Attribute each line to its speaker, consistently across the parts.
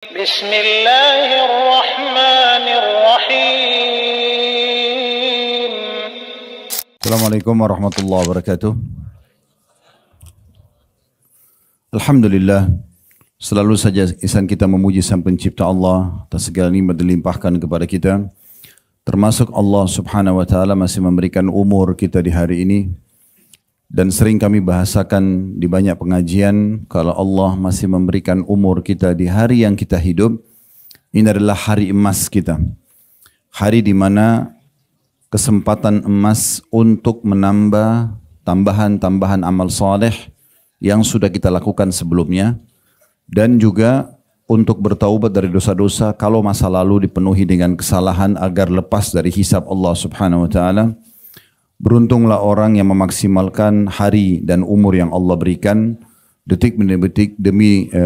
Speaker 1: Bismillahirrahmanirrahim.
Speaker 2: Assalamualaikum warahmatullahi wabarakatuh. Alhamdulillah, selalu saja lisan kita memuji Sang Pencipta Allah atas segala nikmat dilimpahkan kepada kita. Termasuk Allah Subhanahu wa taala masih memberikan umur kita di hari ini. Dan sering kami bahasakan di banyak pengajian, kalau Allah masih memberikan umur kita di hari yang kita hidup, ini adalah hari emas kita. Hari di mana kesempatan emas untuk menambah tambahan-tambahan amal saleh yang sudah kita lakukan sebelumnya, dan juga untuk bertaubat dari dosa-dosa kalau masa lalu dipenuhi dengan kesalahan agar lepas dari hisab Allah Subhanahu wa taala. Beruntunglah orang yang memaksimalkan hari dan umur yang Allah berikan, detik demi detik,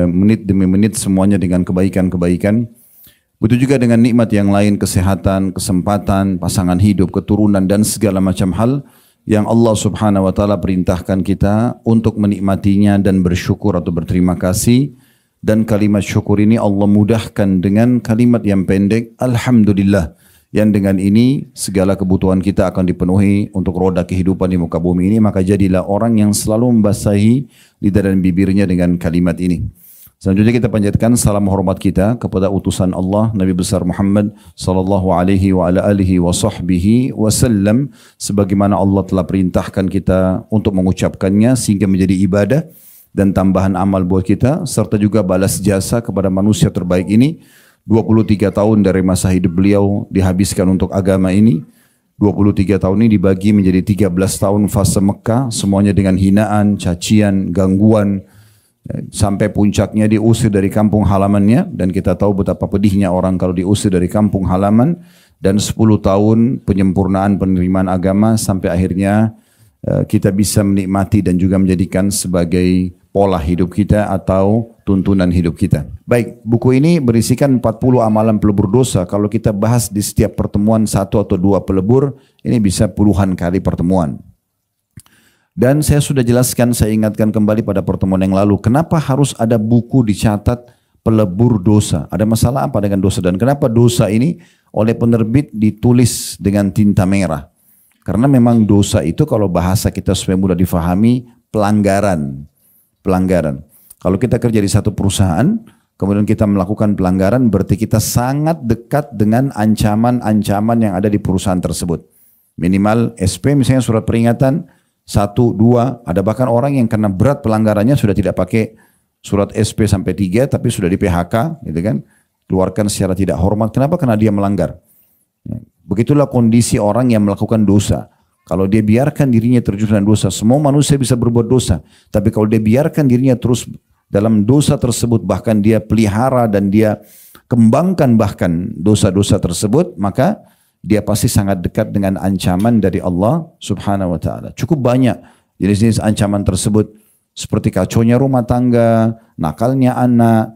Speaker 2: menit demi menit, semuanya dengan kebaikan-kebaikan. Begitu juga dengan nikmat yang lain, kesehatan, kesempatan, pasangan hidup, keturunan, dan segala macam hal yang Allah Subhanahu wa taala perintahkan kita untuk menikmatinya dan bersyukur atau berterima kasih. Dan kalimat syukur ini Allah mudahkan dengan kalimat yang pendek, Alhamdulillah. Yang dengan ini segala kebutuhan kita akan dipenuhi untuk roda kehidupan di muka bumi ini. Maka jadilah orang yang selalu membasahi lidah dan bibirnya dengan kalimat ini. Selanjutnya kita panjatkan salam hormat kita kepada utusan Allah Nabi besar Muhammad sallallahu alaihi wa ala alihi wa sahbihi wasallam, sebagaimana Allah telah perintahkan kita untuk mengucapkannya sehingga menjadi ibadah dan tambahan amal buat kita, serta juga balas jasa kepada manusia terbaik ini. 23 tahun dari masa hidup beliau dihabiskan untuk agama ini. 23 tahun ini dibagi menjadi 13 tahun fase Mekah, semuanya dengan hinaan, cacian, gangguan, sampai puncaknya diusir dari kampung halamannya. Dan kita tahu betapa pedihnya orang kalau diusir dari kampung halaman. Dan 10 tahun penyempurnaan penerimaan agama sampai akhirnya kita bisa menikmati dan juga menjadikan sebagai pola hidup kita atau tuntunan hidup kita. Baik, buku ini berisikan 40 amalan pelebur dosa. Kalau kita bahas di setiap pertemuan 1 atau 2 pelebur, ini bisa puluhan kali pertemuan. Dan saya sudah jelaskan, saya ingatkan kembali pada pertemuan yang lalu, kenapa harus ada buku dicatat pelebur dosa? Ada masalah apa dengan dosa? Dan kenapa dosa ini oleh penerbit ditulis dengan tinta merah? Karena memang dosa itu kalau bahasa kita supaya mudah difahami, pelanggaran. Kalau kita kerja di satu perusahaan, kemudian kita melakukan pelanggaran, berarti kita sangat dekat dengan ancaman-ancaman yang ada di perusahaan tersebut. Minimal SP misalnya surat peringatan 1, 2, ada bahkan orang yang karena berat pelanggarannya sudah tidak pakai surat SP sampai 3, tapi sudah di PHK, gitu kan? Keluarkan secara tidak hormat. Kenapa? Karena dia melanggar. Begitulah kondisi orang yang melakukan dosa. Kalau dia biarkan dirinya terjun dalam dosa, semua manusia bisa berbuat dosa. Tapi kalau dia biarkan dirinya terus dalam dosa tersebut, bahkan dia pelihara dan dia kembangkan bahkan dosa-dosa tersebut, maka dia pasti sangat dekat dengan ancaman dari Allah Subhanahu wa taala. Cukup banyak jenis-jenis ancaman tersebut, seperti kacaunya rumah tangga, nakalnya anak,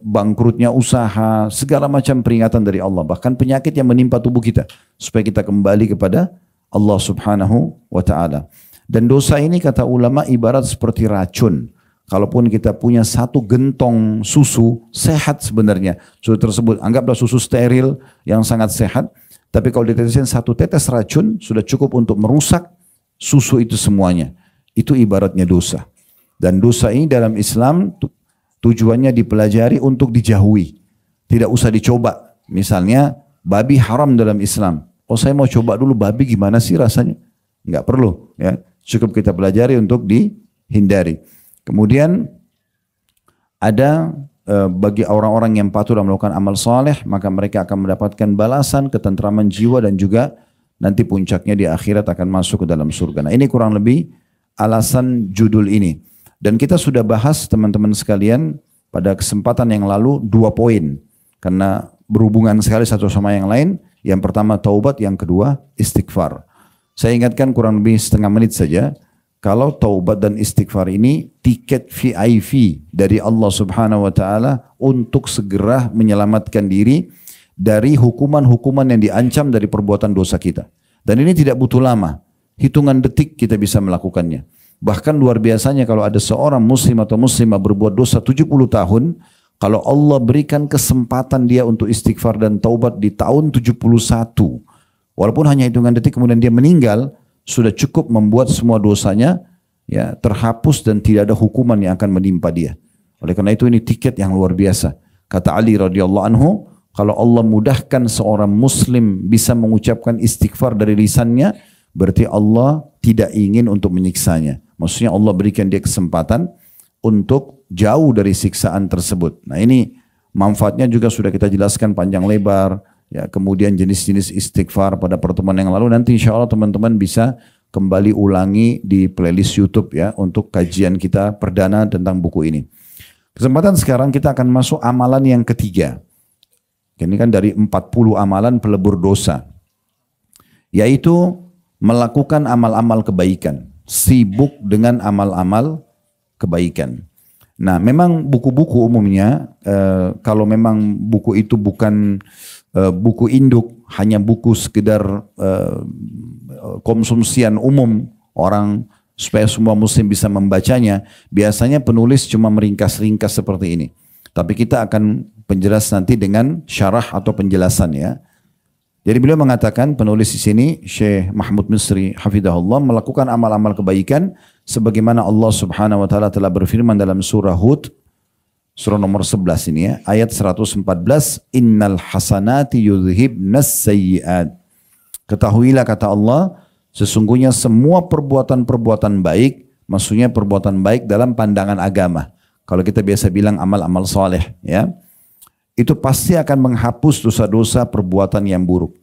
Speaker 2: bangkrutnya usaha, segala macam peringatan dari Allah. Bahkan penyakit yang menimpa tubuh kita, supaya kita kembali kepada Allah Subhanahu wa ta'ala. Dan dosa ini kata ulama ibarat seperti racun. Kalaupun kita punya 1 gentong susu, sehat sebenarnya. Susu tersebut, anggaplah susu steril yang sangat sehat. Tapi kalau ditetesin 1 tetes racun, sudah cukup untuk merusak susu itu semuanya. Itu ibaratnya dosa. Dan dosa ini dalam Islam tujuannya dipelajari untuk dijauhi. Tidak usah dicoba. Misalnya, babi haram dalam Islam. Oh, saya mau coba dulu babi gimana sih rasanya? Enggak perlu, ya. Cukup kita pelajari untuk dihindari. Kemudian ada bagi orang-orang yang patuh dalam melakukan amal saleh, maka mereka akan mendapatkan balasan, ketentraman jiwa, dan juga nanti puncaknya di akhirat akan masuk ke dalam surga. Nah, ini kurang lebih alasan judul ini. Dan kita sudah bahas teman-teman sekalian pada kesempatan yang lalu 2 poin. Karena berhubungan sekali satu sama yang lain. Yang pertama taubat, yang kedua istighfar. Saya ingatkan kurang lebih setengah menit saja. Kalau taubat dan istighfar ini tiket VIP dari Allah Subhanahu wa taala untuk segera menyelamatkan diri dari hukuman-hukuman yang diancam dari perbuatan dosa kita. Dan ini tidak butuh lama. Hitungan detik kita bisa melakukannya. Bahkan luar biasanya kalau ada seorang muslim atau muslimah berbuat dosa 70 tahun, Kalau Allah berikan kesempatan dia untuk istighfar dan taubat di tahun 71, walaupun hanya hitungan detik kemudian dia meninggal, sudah cukup membuat semua dosanya ya terhapus dan tidak ada hukuman yang akan menimpa dia. Oleh karena itu ini tiket yang luar biasa. Kata Ali radhiyallahu anhu, kalau Allah mudahkan seorang muslim bisa mengucapkan istighfar dari lisannya, berarti Allah tidak ingin untuk menyiksanya. Maksudnya Allah berikan dia kesempatan untuk jauh dari siksaan tersebut. Nah ini manfaatnya juga sudah kita jelaskan panjang lebar. Ya, kemudian jenis-jenis istighfar pada pertemuan yang lalu. Nanti insya Allah teman-teman bisa kembali ulangi di playlist YouTube ya untuk kajian kita perdana tentang buku ini. Kesempatan sekarang kita akan masuk amalan yang ketiga. Ini kan dari 40 amalan pelebur dosa. Yaitu melakukan amal-amal kebaikan. Sibuk dengan amal-amal kebaikan. Nah, memang buku-buku umumnya kalau memang buku itu bukan buku induk, hanya buku sekedar konsumsian umum orang supaya semua muslim bisa membacanya, biasanya penulis cuma meringkas-ringkas seperti ini. Tapi kita akan penjelas nanti dengan syarah atau penjelasan ya. Jadi beliau mengatakan, penulis di sini Syekh Mahmud Misri hafizahullah, melakukan amal-amal kebaikan sebagaimana Allah Subhanahu wa taala telah berfirman dalam surah Hud surah nomor 11 ini ya, ayat 114, innal hasanati yudhibnas sayyiat. Ketahuilah kata Allah, sesungguhnya semua perbuatan-perbuatan baik, maksudnya perbuatan baik dalam pandangan agama. Kalau kita biasa bilang amal-amal soleh ya, itu pasti akan menghapus dosa-dosa perbuatan yang buruk.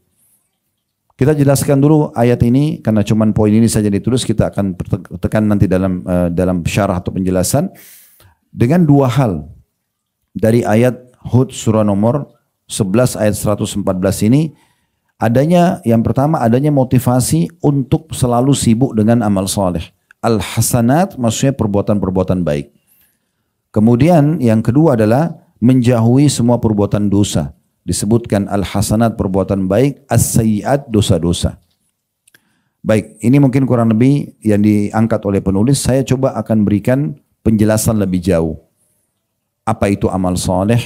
Speaker 2: Kita jelaskan dulu ayat ini karena cuman poin ini saja ditulis, kita akan tekan nanti dalam syarah atau penjelasan dengan dua hal dari ayat Hud surah nomor 11 ayat 114 ini. Adanya yang pertama, adanya motivasi untuk selalu sibuk dengan amal soleh. Al-hasanat maksudnya perbuatan-perbuatan baik. Kemudian yang kedua adalah menjauhi semua perbuatan dosa. Disebutkan al-hasanat perbuatan baik, as-sayyiat dosa-dosa. Baik, ini mungkin kurang lebih yang diangkat oleh penulis. Saya coba akan berikan penjelasan lebih jauh. Apa itu amal soleh?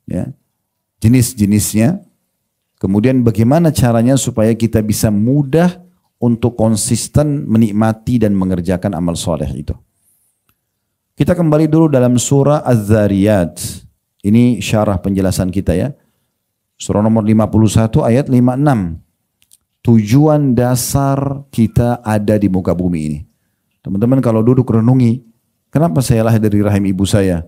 Speaker 2: Ya, jenis-jenisnya. Kemudian bagaimana caranya supaya kita bisa mudah untuk konsisten menikmati dan mengerjakan amal soleh itu. Kita kembali dulu dalam surah Az-Zariyat. Ini syarah penjelasan kita ya. Surah nomor 51 ayat 56. Tujuan dasar kita ada di muka bumi ini. Teman-teman kalau duduk renungi, kenapa saya lahir dari rahim ibu saya?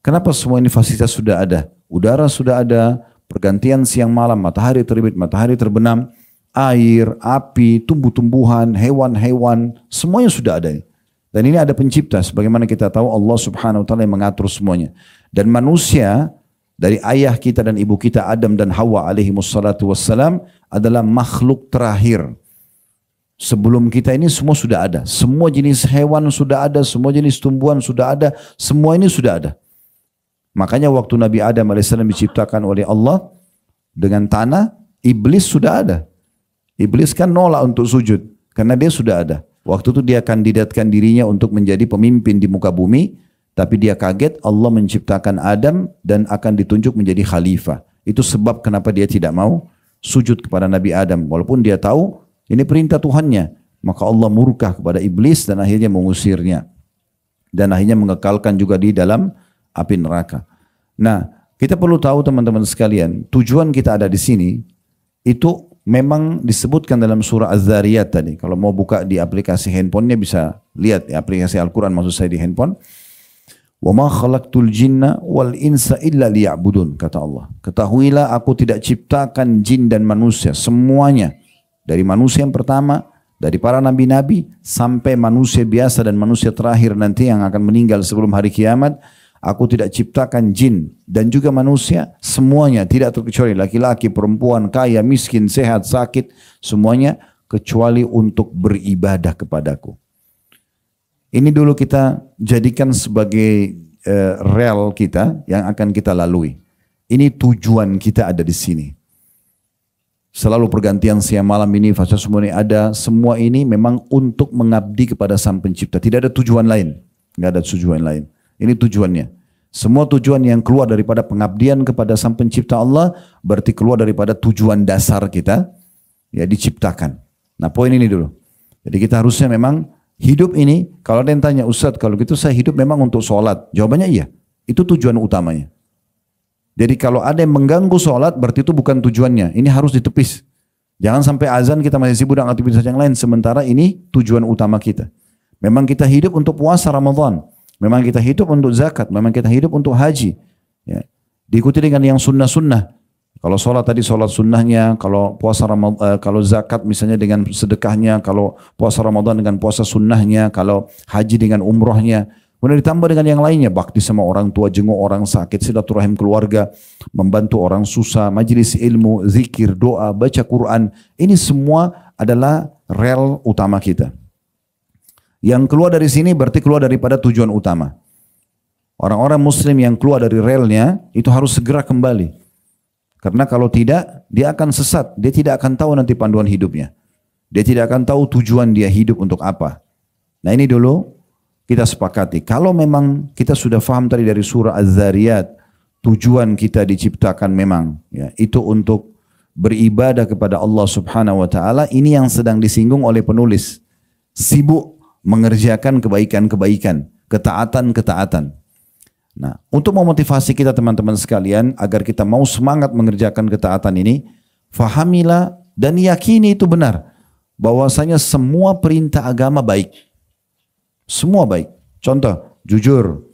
Speaker 2: Kenapa semua ini fasilitas sudah ada? Udara sudah ada, pergantian siang malam, matahari terbit, matahari terbenam, air, api, tumbuh-tumbuhan, hewan-hewan, semuanya sudah ada. Dan ini ada pencipta, sebagaimana kita tahu Allah Subhanahu wa taala yang mengatur semuanya. Dan manusia dari ayah kita dan ibu kita Adam dan Hawa alaihi wassalatu wassalam adalah makhluk terakhir. Sebelum kita ini semua sudah ada. Semua jenis hewan sudah ada, semua jenis tumbuhan sudah ada, semua ini sudah ada. Makanya waktu Nabi Adam AS diciptakan oleh Allah dengan tanah, iblis sudah ada. Iblis kan nolak untuk sujud karena dia sudah ada. Waktu itu dia kandidatkan dirinya untuk menjadi pemimpin di muka bumi, tapi dia kaget Allah menciptakan Adam dan akan ditunjuk menjadi khalifah. Itu sebab kenapa dia tidak mau sujud kepada Nabi Adam. Walaupun dia tahu ini perintah Tuhannya. Maka Allah murka kepada iblis dan akhirnya mengusirnya. Dan akhirnya mengekalkan juga di dalam api neraka. Nah, kita perlu tahu teman-teman sekalian, tujuan kita ada di sini itu memang disebutkan dalam surah Az-Zariyat tadi. Kalau mau buka di aplikasi handphonenya bisa lihat ya, aplikasi Al-Quran maksud saya di handphone. Wa ma khalaqtul jinna wal insa illa liya'budun, kata Allah. Ketahuilah aku tidak ciptakan jin dan manusia semuanya, dari manusia yang pertama, dari para nabi-nabi sampai manusia biasa dan manusia terakhir nanti yang akan meninggal sebelum hari kiamat. Aku tidak ciptakan jin dan juga manusia semuanya, tidak terkecuali laki-laki, perempuan, kaya, miskin, sehat, sakit, semuanya kecuali untuk beribadah kepadaku. Ini dulu kita jadikan sebagai rel kita yang akan kita lalui. Ini tujuan kita ada di sini. Selalu pergantian siang malam ini, fase semua ini ada. Semua ini memang untuk mengabdi kepada Sang Pencipta. Tidak ada tujuan lain. Nggak ada tujuan lain. Ini tujuannya. Semua tujuan yang keluar daripada pengabdian kepada Sang Pencipta Allah berarti keluar daripada tujuan dasar kita, ya, diciptakan. Nah, poin ini dulu. Jadi kita harusnya memang hidup ini, kalau ada yang tanya, Ustadz kalau gitu saya hidup memang untuk sholat. Jawabannya iya, itu tujuan utamanya. Jadi kalau ada yang mengganggu sholat berarti itu bukan tujuannya, ini harus ditepis. Jangan sampai azan kita masih sibuk dengan aktivitas yang lain, sementara ini tujuan utama kita. Memang kita hidup untuk puasa Ramadan, memang kita hidup untuk zakat, memang kita hidup untuk haji. Ya. Diikuti dengan yang sunnah-sunnah. Kalau sholat tadi sholat sunnahnya, kalau puasa Ramadan, kalau zakat misalnya dengan sedekahnya, kalau puasa Ramadan dengan puasa sunnahnya, kalau haji dengan umrohnya. Kemudian ditambah dengan yang lainnya, bakti sama orang tua, jenguk orang sakit, silaturahim keluarga, membantu orang susah, majelis ilmu, zikir, doa, baca Quran. Ini semua adalah rel utama kita. Yang keluar dari sini berarti keluar daripada tujuan utama. Orang-orang muslim yang keluar dari relnya itu harus segera kembali. Karena kalau tidak, dia akan sesat. Dia tidak akan tahu nanti panduan hidupnya. Dia tidak akan tahu tujuan dia hidup untuk apa. Nah ini dulu kita sepakati. Kalau memang kita sudah faham tadi dari surah Az-Zariyat, tujuan kita diciptakan memang ya, itu untuk beribadah kepada Allah Subhanahu wa taala. Ini yang sedang disinggung oleh penulis. Sibuk mengerjakan kebaikan-kebaikan, ketaatan-ketaatan. Nah, untuk memotivasi kita teman-teman sekalian agar kita mau semangat mengerjakan ketaatan ini, fahamilah dan yakini itu benar bahwasanya semua perintah agama baik. Semua baik. Contoh, jujur.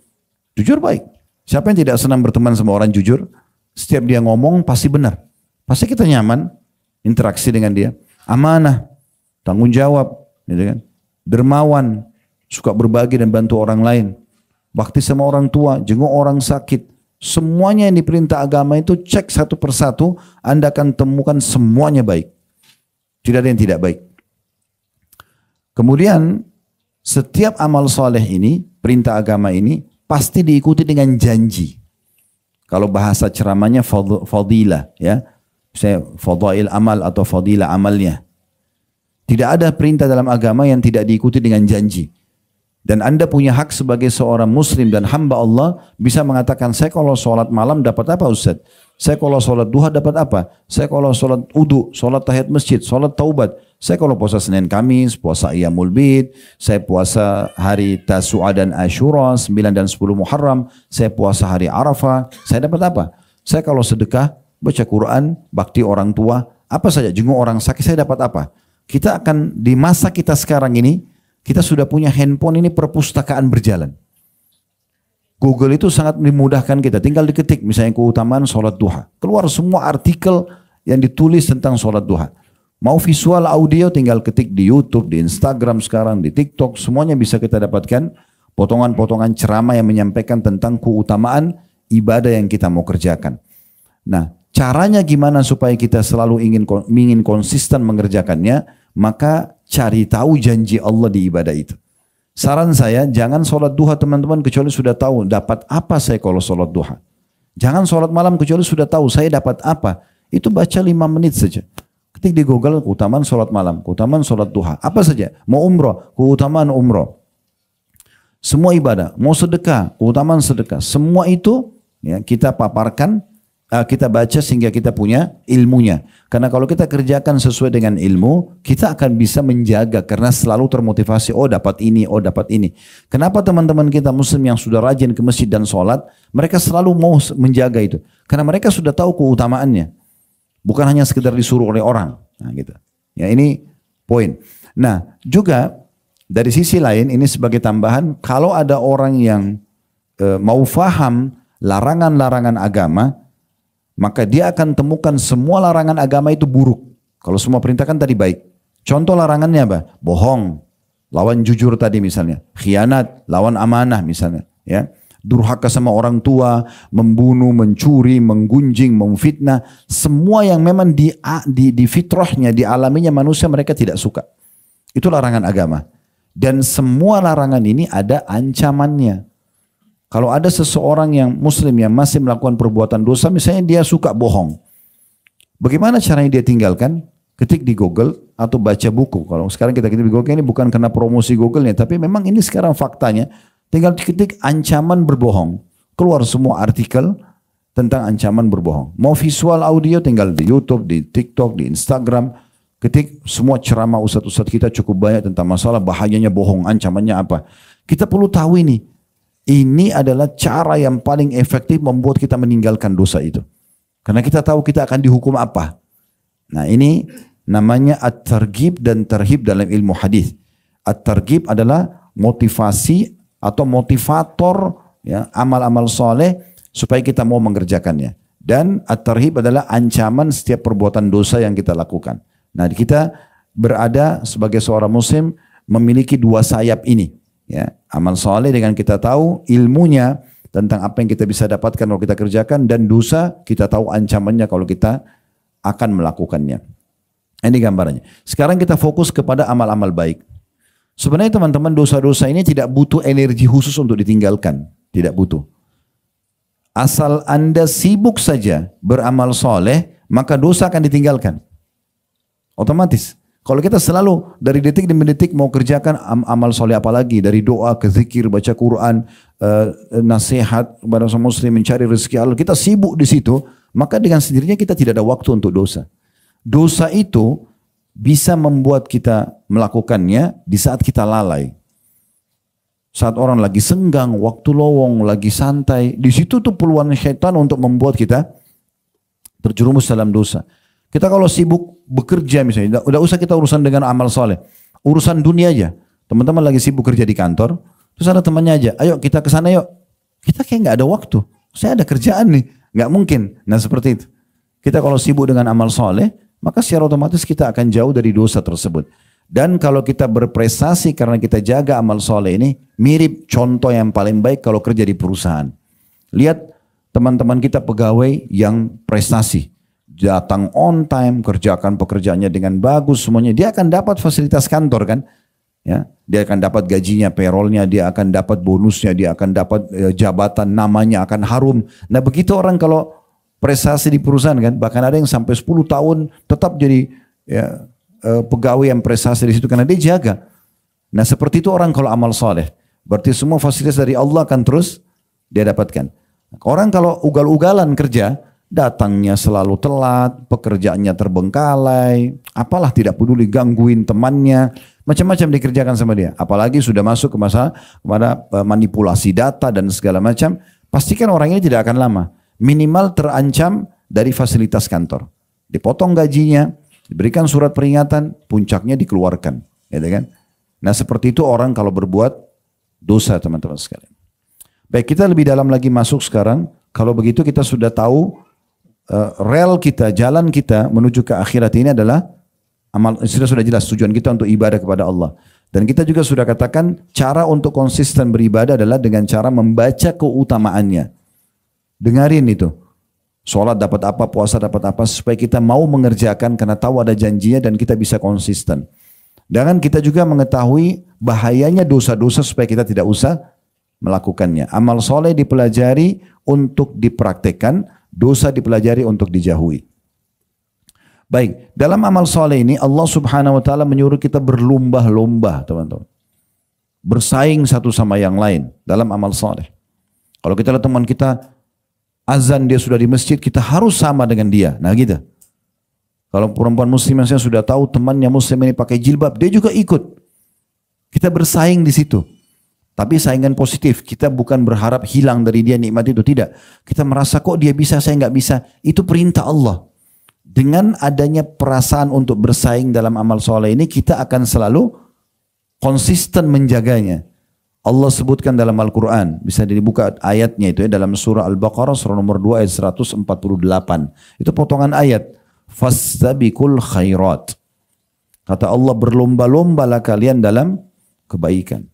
Speaker 2: Jujur baik. Siapa yang tidak senang berteman sama orang jujur? Setiap dia ngomong pasti benar. Pasti kita nyaman interaksi dengan dia. Amanah, tanggung jawab, gitu kan? Dermawan, suka berbagi dan bantu orang lain. Bakti sama orang tua, jenguk orang sakit. Semuanya yang diperintah agama itu cek satu persatu, Anda akan temukan semuanya baik. Tidak ada yang tidak baik. Kemudian setiap amal soleh ini, perintah agama ini, pasti diikuti dengan janji. Kalau bahasa ceramahnya fadilah, ya, misalnya fadail amal atau fadilah amalnya. Tidak ada perintah dalam agama yang tidak diikuti dengan janji. Dan Anda punya hak sebagai seorang muslim dan hamba Allah bisa mengatakan, saya kalau sholat malam dapat apa Ustaz? Saya kalau sholat duha dapat apa? Saya kalau sholat udu, sholat tahiyat masjid, sholat taubat. Saya kalau puasa Senin Kamis, puasa Iyamul Bid, saya puasa hari Tasu'a dan Ashura, 9 dan 10 Muharram, saya puasa hari Arafah, saya dapat apa? Saya kalau sedekah, baca Quran, bakti orang tua, apa saja, jenguk orang sakit, saya dapat apa? Kita akan, di masa kita sekarang ini, kita sudah punya handphone ini perpustakaan berjalan. Google itu sangat memudahkan kita, tinggal diketik misalnya keutamaan sholat duha. Keluar semua artikel yang ditulis tentang sholat duha. Mau visual audio tinggal ketik di YouTube, di Instagram sekarang, di TikTok, semuanya bisa kita dapatkan potongan-potongan ceramah yang menyampaikan tentang keutamaan ibadah yang kita mau kerjakan. Nah, caranya gimana supaya kita selalu ingin konsisten mengerjakannya? Maka cari tahu janji Allah di ibadah itu. Saran saya, jangan sholat duha teman-teman kecuali sudah tahu dapat apa saya kalau sholat duha. Jangan sholat malam kecuali sudah tahu saya dapat apa. Itu baca 5 menit saja. Ketik di Google keutamaan sholat malam, keutamaan sholat duha. Apa saja, mau umroh, keutamaan umroh. Semua ibadah, mau sedekah, keutamaan sedekah. Semua itu ya, kita paparkan, kita baca sehingga kita punya ilmunya. Karena kalau kita kerjakan sesuai dengan ilmu, kita akan bisa menjaga karena selalu termotivasi, oh dapat ini, oh dapat ini. Kenapa teman-teman kita muslim yang sudah rajin ke masjid dan sholat, mereka selalu mau menjaga itu. Karena mereka sudah tahu keutamaannya. Bukan hanya sekedar disuruh oleh orang. Nah, gitu. Ya, ini poin. Nah, juga dari sisi lain ini sebagai tambahan, kalau ada orang yang mau faham larangan-larangan agama, maka dia akan temukan semua larangan agama itu buruk. Kalau semua perintah kan tadi baik. Contoh larangannya apa? Bohong, lawan jujur tadi misalnya. Khianat, lawan amanah misalnya. Ya. Durhaka sama orang tua, membunuh, mencuri, menggunjing, memfitnah. Semua yang memang di fitrahnya, di alaminya manusia mereka tidak suka. Itu larangan agama. Dan semua larangan ini ada ancamannya. Kalau ada seseorang yang muslim yang masih melakukan perbuatan dosa, misalnya dia suka bohong. Bagaimana caranya dia tinggalkan? Ketik di Google atau baca buku. Kalau sekarang kita ketik di Google, ini bukan karena promosi Google-nya, tapi memang ini sekarang faktanya. Tinggal ketik ancaman berbohong. keluar semua artikel tentang ancaman berbohong. Mau visual audio tinggal di YouTube, di TikTok, di Instagram. Ketik semua ceramah ustadz-ustadz kita cukup banyak tentang masalah bahayanya bohong, ancamannya apa. Kita perlu tahu ini. Ini adalah cara yang paling efektif membuat kita meninggalkan dosa itu. Karena kita tahu kita akan dihukum apa. Nah ini namanya at-targhib dan tarhib dalam ilmu hadis. At-targhib adalah motivasi atau motivator ya, amal-amal soleh supaya kita mau mengerjakannya. Dan at-tarhib adalah ancaman setiap perbuatan dosa yang kita lakukan. Nah kita berada sebagai seorang muslim memiliki dua sayap ini. Ya, amal soleh dengan kita tahu ilmunya tentang apa yang kita bisa dapatkan kalau kita kerjakan, dan dosa kita tahu ancamannya kalau kita akan melakukannya. Ini gambarannya. Sekarang kita fokus kepada amal-amal baik. Sebenarnya teman-teman dosa-dosa ini tidak butuh energi khusus untuk ditinggalkan. Tidak butuh. Asal Anda sibuk saja beramal soleh, maka dosa akan ditinggalkan. Otomatis. Kalau kita selalu dari detik demi detik mau kerjakan amal soleh apalagi, dari doa ke zikir, baca Quran, nasihat kepada seorang muslim, mencari rezeki Allah, kita sibuk di situ, maka dengan sendirinya kita tidak ada waktu untuk dosa. Dosa itu bisa membuat kita melakukannya di saat kita lalai. Saat orang lagi senggang, waktu lowong, lagi santai, di situ tuh peluang syaitan untuk membuat kita terjerumus dalam dosa. Kita kalau sibuk bekerja misalnya, udah usah kita urusan dengan amal soleh. Urusan dunia aja. Teman-teman lagi sibuk kerja di kantor, terus ada temannya aja, ayo kita ke sana yuk. Kita kayak nggak ada waktu. Saya ada kerjaan nih, nggak mungkin. Nah seperti itu. Kita kalau sibuk dengan amal soleh, maka secara otomatis kita akan jauh dari dosa tersebut. Dan kalau kita berprestasi karena kita jaga amal soleh ini, mirip contoh yang paling baik kalau kerja di perusahaan. Lihat teman-teman kita pegawai yang prestasi. Datang on time, kerjakan pekerjaannya dengan bagus semuanya, dia akan dapat fasilitas kantor kan, ya, dia akan dapat gajinya, payrollnya, dia akan dapat bonusnya, dia akan dapat jabatan, namanya akan harum. Nah begitu orang kalau prestasi di perusahaan kan, bahkan ada yang sampai 10 tahun tetap jadi ya, pegawai yang prestasi di situ karena dia jaga. Nah seperti itu orang kalau amal soleh, berarti semua fasilitas dari Allah akan terus dia dapatkan. Orang kalau ugal-ugalan kerja, datangnya selalu telat, pekerjaannya terbengkalai, apalah tidak peduli, gangguin temannya, macam-macam dikerjakan sama dia. Apalagi sudah masuk ke masa kepada manipulasi data dan segala macam, pastikan orang ini tidak akan lama. Minimal terancam dari fasilitas kantor. Dipotong gajinya, diberikan surat peringatan, puncaknya dikeluarkan. Gitu kan? Nah seperti itu orang kalau berbuat dosa teman-teman sekalian. Baik, kita lebih dalam lagi masuk sekarang. Kalau begitu kita sudah tahu rel kita, jalan kita menuju ke akhirat ini adalah amal. Sudah jelas tujuan kita untuk ibadah kepada Allah. Dan kita juga sudah katakan cara untuk konsisten beribadah adalah dengan cara membaca keutamaannya. Dengarin itu. Sholat dapat apa, puasa dapat apa, supaya kita mau mengerjakan karena tahu ada janjinya dan kita bisa konsisten. Dan kita juga mengetahui bahayanya dosa-dosa supaya kita tidak usah melakukannya. Amal soleh dipelajari untuk dipraktekkan, dosa dipelajari untuk dijauhi. Baik, dalam amal soleh ini Allah subhanahu wa ta'ala menyuruh kita berlomba-lomba teman-teman. Bersaing satu sama yang lain dalam amal soleh. Kalau kita lihat teman kita, azan dia sudah di masjid, kita harus sama dengan dia. Nah gitu. Kalau perempuan muslim yang saya sudah tahu temannya muslim ini pakai jilbab, dia juga ikut. Kita bersaing di situ. Tapi saingan positif, kita bukan berharap hilang dari dia nikmat itu, tidak. Kita merasa kok dia bisa, saya nggak bisa. Itu perintah Allah. Dengan adanya perasaan untuk bersaing dalam amal soleh ini, kita akan selalu konsisten menjaganya. Allah sebutkan dalam Al-Quran, bisa dibuka ayatnya itu ya, dalam surah Al-Baqarah, surah nomor 2 ayat 148. Itu potongan ayat. Fastabiqul khairat. Kata Allah, berlomba-lombalah kalian dalam kebaikan.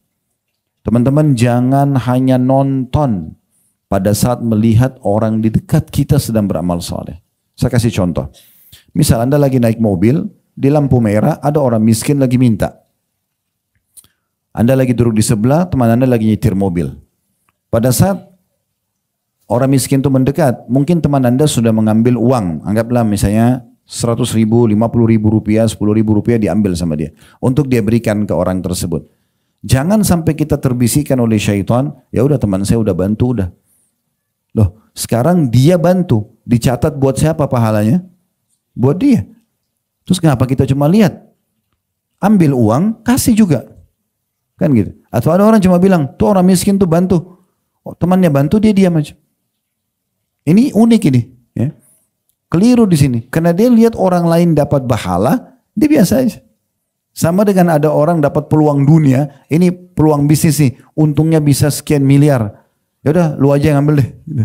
Speaker 2: Teman-teman jangan hanya nonton pada saat melihat orang di dekat kita sedang beramal soleh. Saya kasih contoh. Misal Anda lagi naik mobil, di lampu merah ada orang miskin lagi minta. Anda lagi duduk di sebelah, teman Anda lagi nyetir mobil. Pada saat orang miskin itu mendekat, mungkin teman Anda sudah mengambil uang. Anggaplah misalnya 100 ribu, 50 ribu rupiah, 10 ribu rupiah diambil sama dia. Untuk dia berikan ke orang tersebut. Jangan sampai kita terbisikkan oleh syaitan, ya udah teman saya udah bantu udah. Loh, sekarang dia bantu, dicatat buat siapa pahalanya? Buat dia. Terus kenapa kita cuma lihat? Ambil uang, kasih juga. Kan gitu. Atau ada orang cuma bilang, tuh orang miskin tuh bantu. Oh, temannya bantu, dia diam aja. Ini unik ini. Ya. Keliru di sini. Karena dia lihat orang lain dapat pahala, dia biasa aja. Sama dengan ada orang dapat peluang dunia, ini peluang bisnis nih, untungnya bisa sekian miliar. Ya udah, lu aja yang ambil deh. Gitu.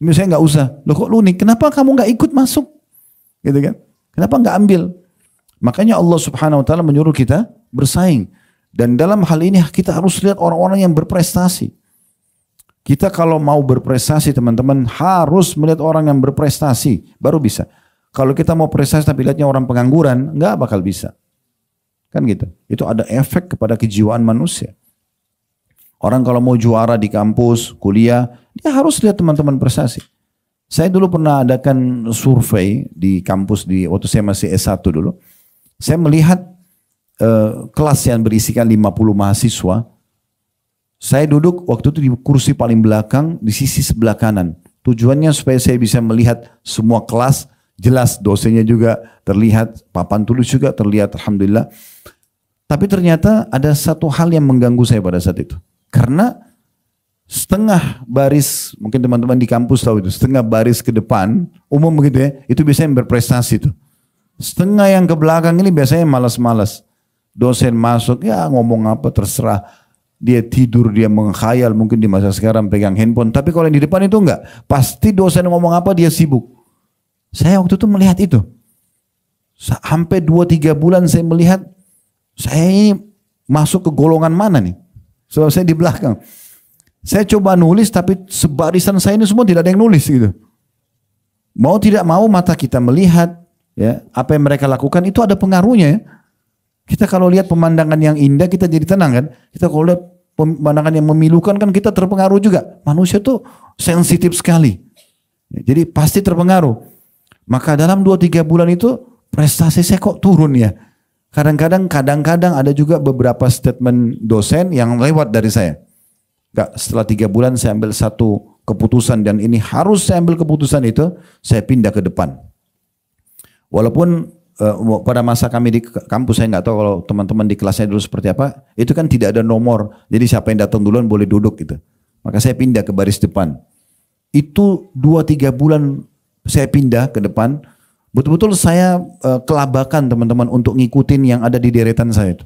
Speaker 2: Ini saya nggak usah. Loh kok lu nih? Kenapa kamu nggak ikut masuk? Gitu kan? Kenapa nggak ambil? Makanya Allah Subhanahu Wa Taala menyuruh kita bersaing. Dan dalam hal ini kita harus lihat orang-orang yang berprestasi. Kita kalau mau berprestasi teman-teman harus melihat orang yang berprestasi baru bisa. Kalau kita mau prestasi tapi lihatnya orang pengangguran, nggak bakal bisa. Kan gitu. Itu ada efek kepada kejiwaan manusia. Orang kalau mau juara di kampus, kuliah, dia harus lihat teman-teman prestasi. Saya dulu pernah adakan survei di kampus waktu saya masih S1 dulu. Saya melihat kelas yang berisikan 50 mahasiswa. Saya duduk waktu itu di kursi paling belakang di sisi sebelah kanan. Tujuannya supaya saya bisa melihat semua kelas, jelas dosennya juga terlihat, papan tulis juga terlihat, alhamdulillah. Tapi ternyata ada satu hal yang mengganggu saya pada saat itu. Karena setengah baris, mungkin teman-teman di kampus tahu itu, setengah baris ke depan, umum begitu ya, itu biasanya berprestasi tuh. Setengah yang ke belakang ini biasanya malas-malas. Dosen masuk, ya ngomong apa terserah. Dia tidur, dia menghayal, mungkin di masa sekarang pegang handphone. Tapi kalau yang di depan itu enggak. Pasti dosen ngomong apa dia sibuk. Saya waktu itu melihat itu. Sampai 2-3 bulan saya melihat, saya ini masuk ke golongan mana nih? Sebab saya di belakang. Saya coba nulis tapi sebarisan saya ini semua tidak ada yang nulis gitu. Mau tidak mau mata kita melihat ya apa yang mereka lakukan itu ada pengaruhnya ya. Kita kalau lihat pemandangan yang indah kita jadi tenang kan. Kita kalau lihat pemandangan yang memilukan kan kita terpengaruh juga. Manusia tuh sensitif sekali. Jadi pasti terpengaruh. Maka dalam 2-3 bulan itu prestasi saya kok turun ya. Kadang-kadang ada juga beberapa statement dosen yang lewat dari saya. Setelah 3 bulan saya ambil satu keputusan dan ini harus saya ambil keputusan itu, saya pindah ke depan. Walaupun pada masa kami di kampus saya nggak tahu kalau teman-teman di kelasnya dulu seperti apa, itu kan tidak ada nomor. Jadi siapa yang datang duluan boleh duduk gitu. Maka saya pindah ke baris depan. Itu 2-3 bulan saya pindah ke depan. Betul-betul saya kelabakan teman-teman untuk ngikutin yang ada di deretan saya itu.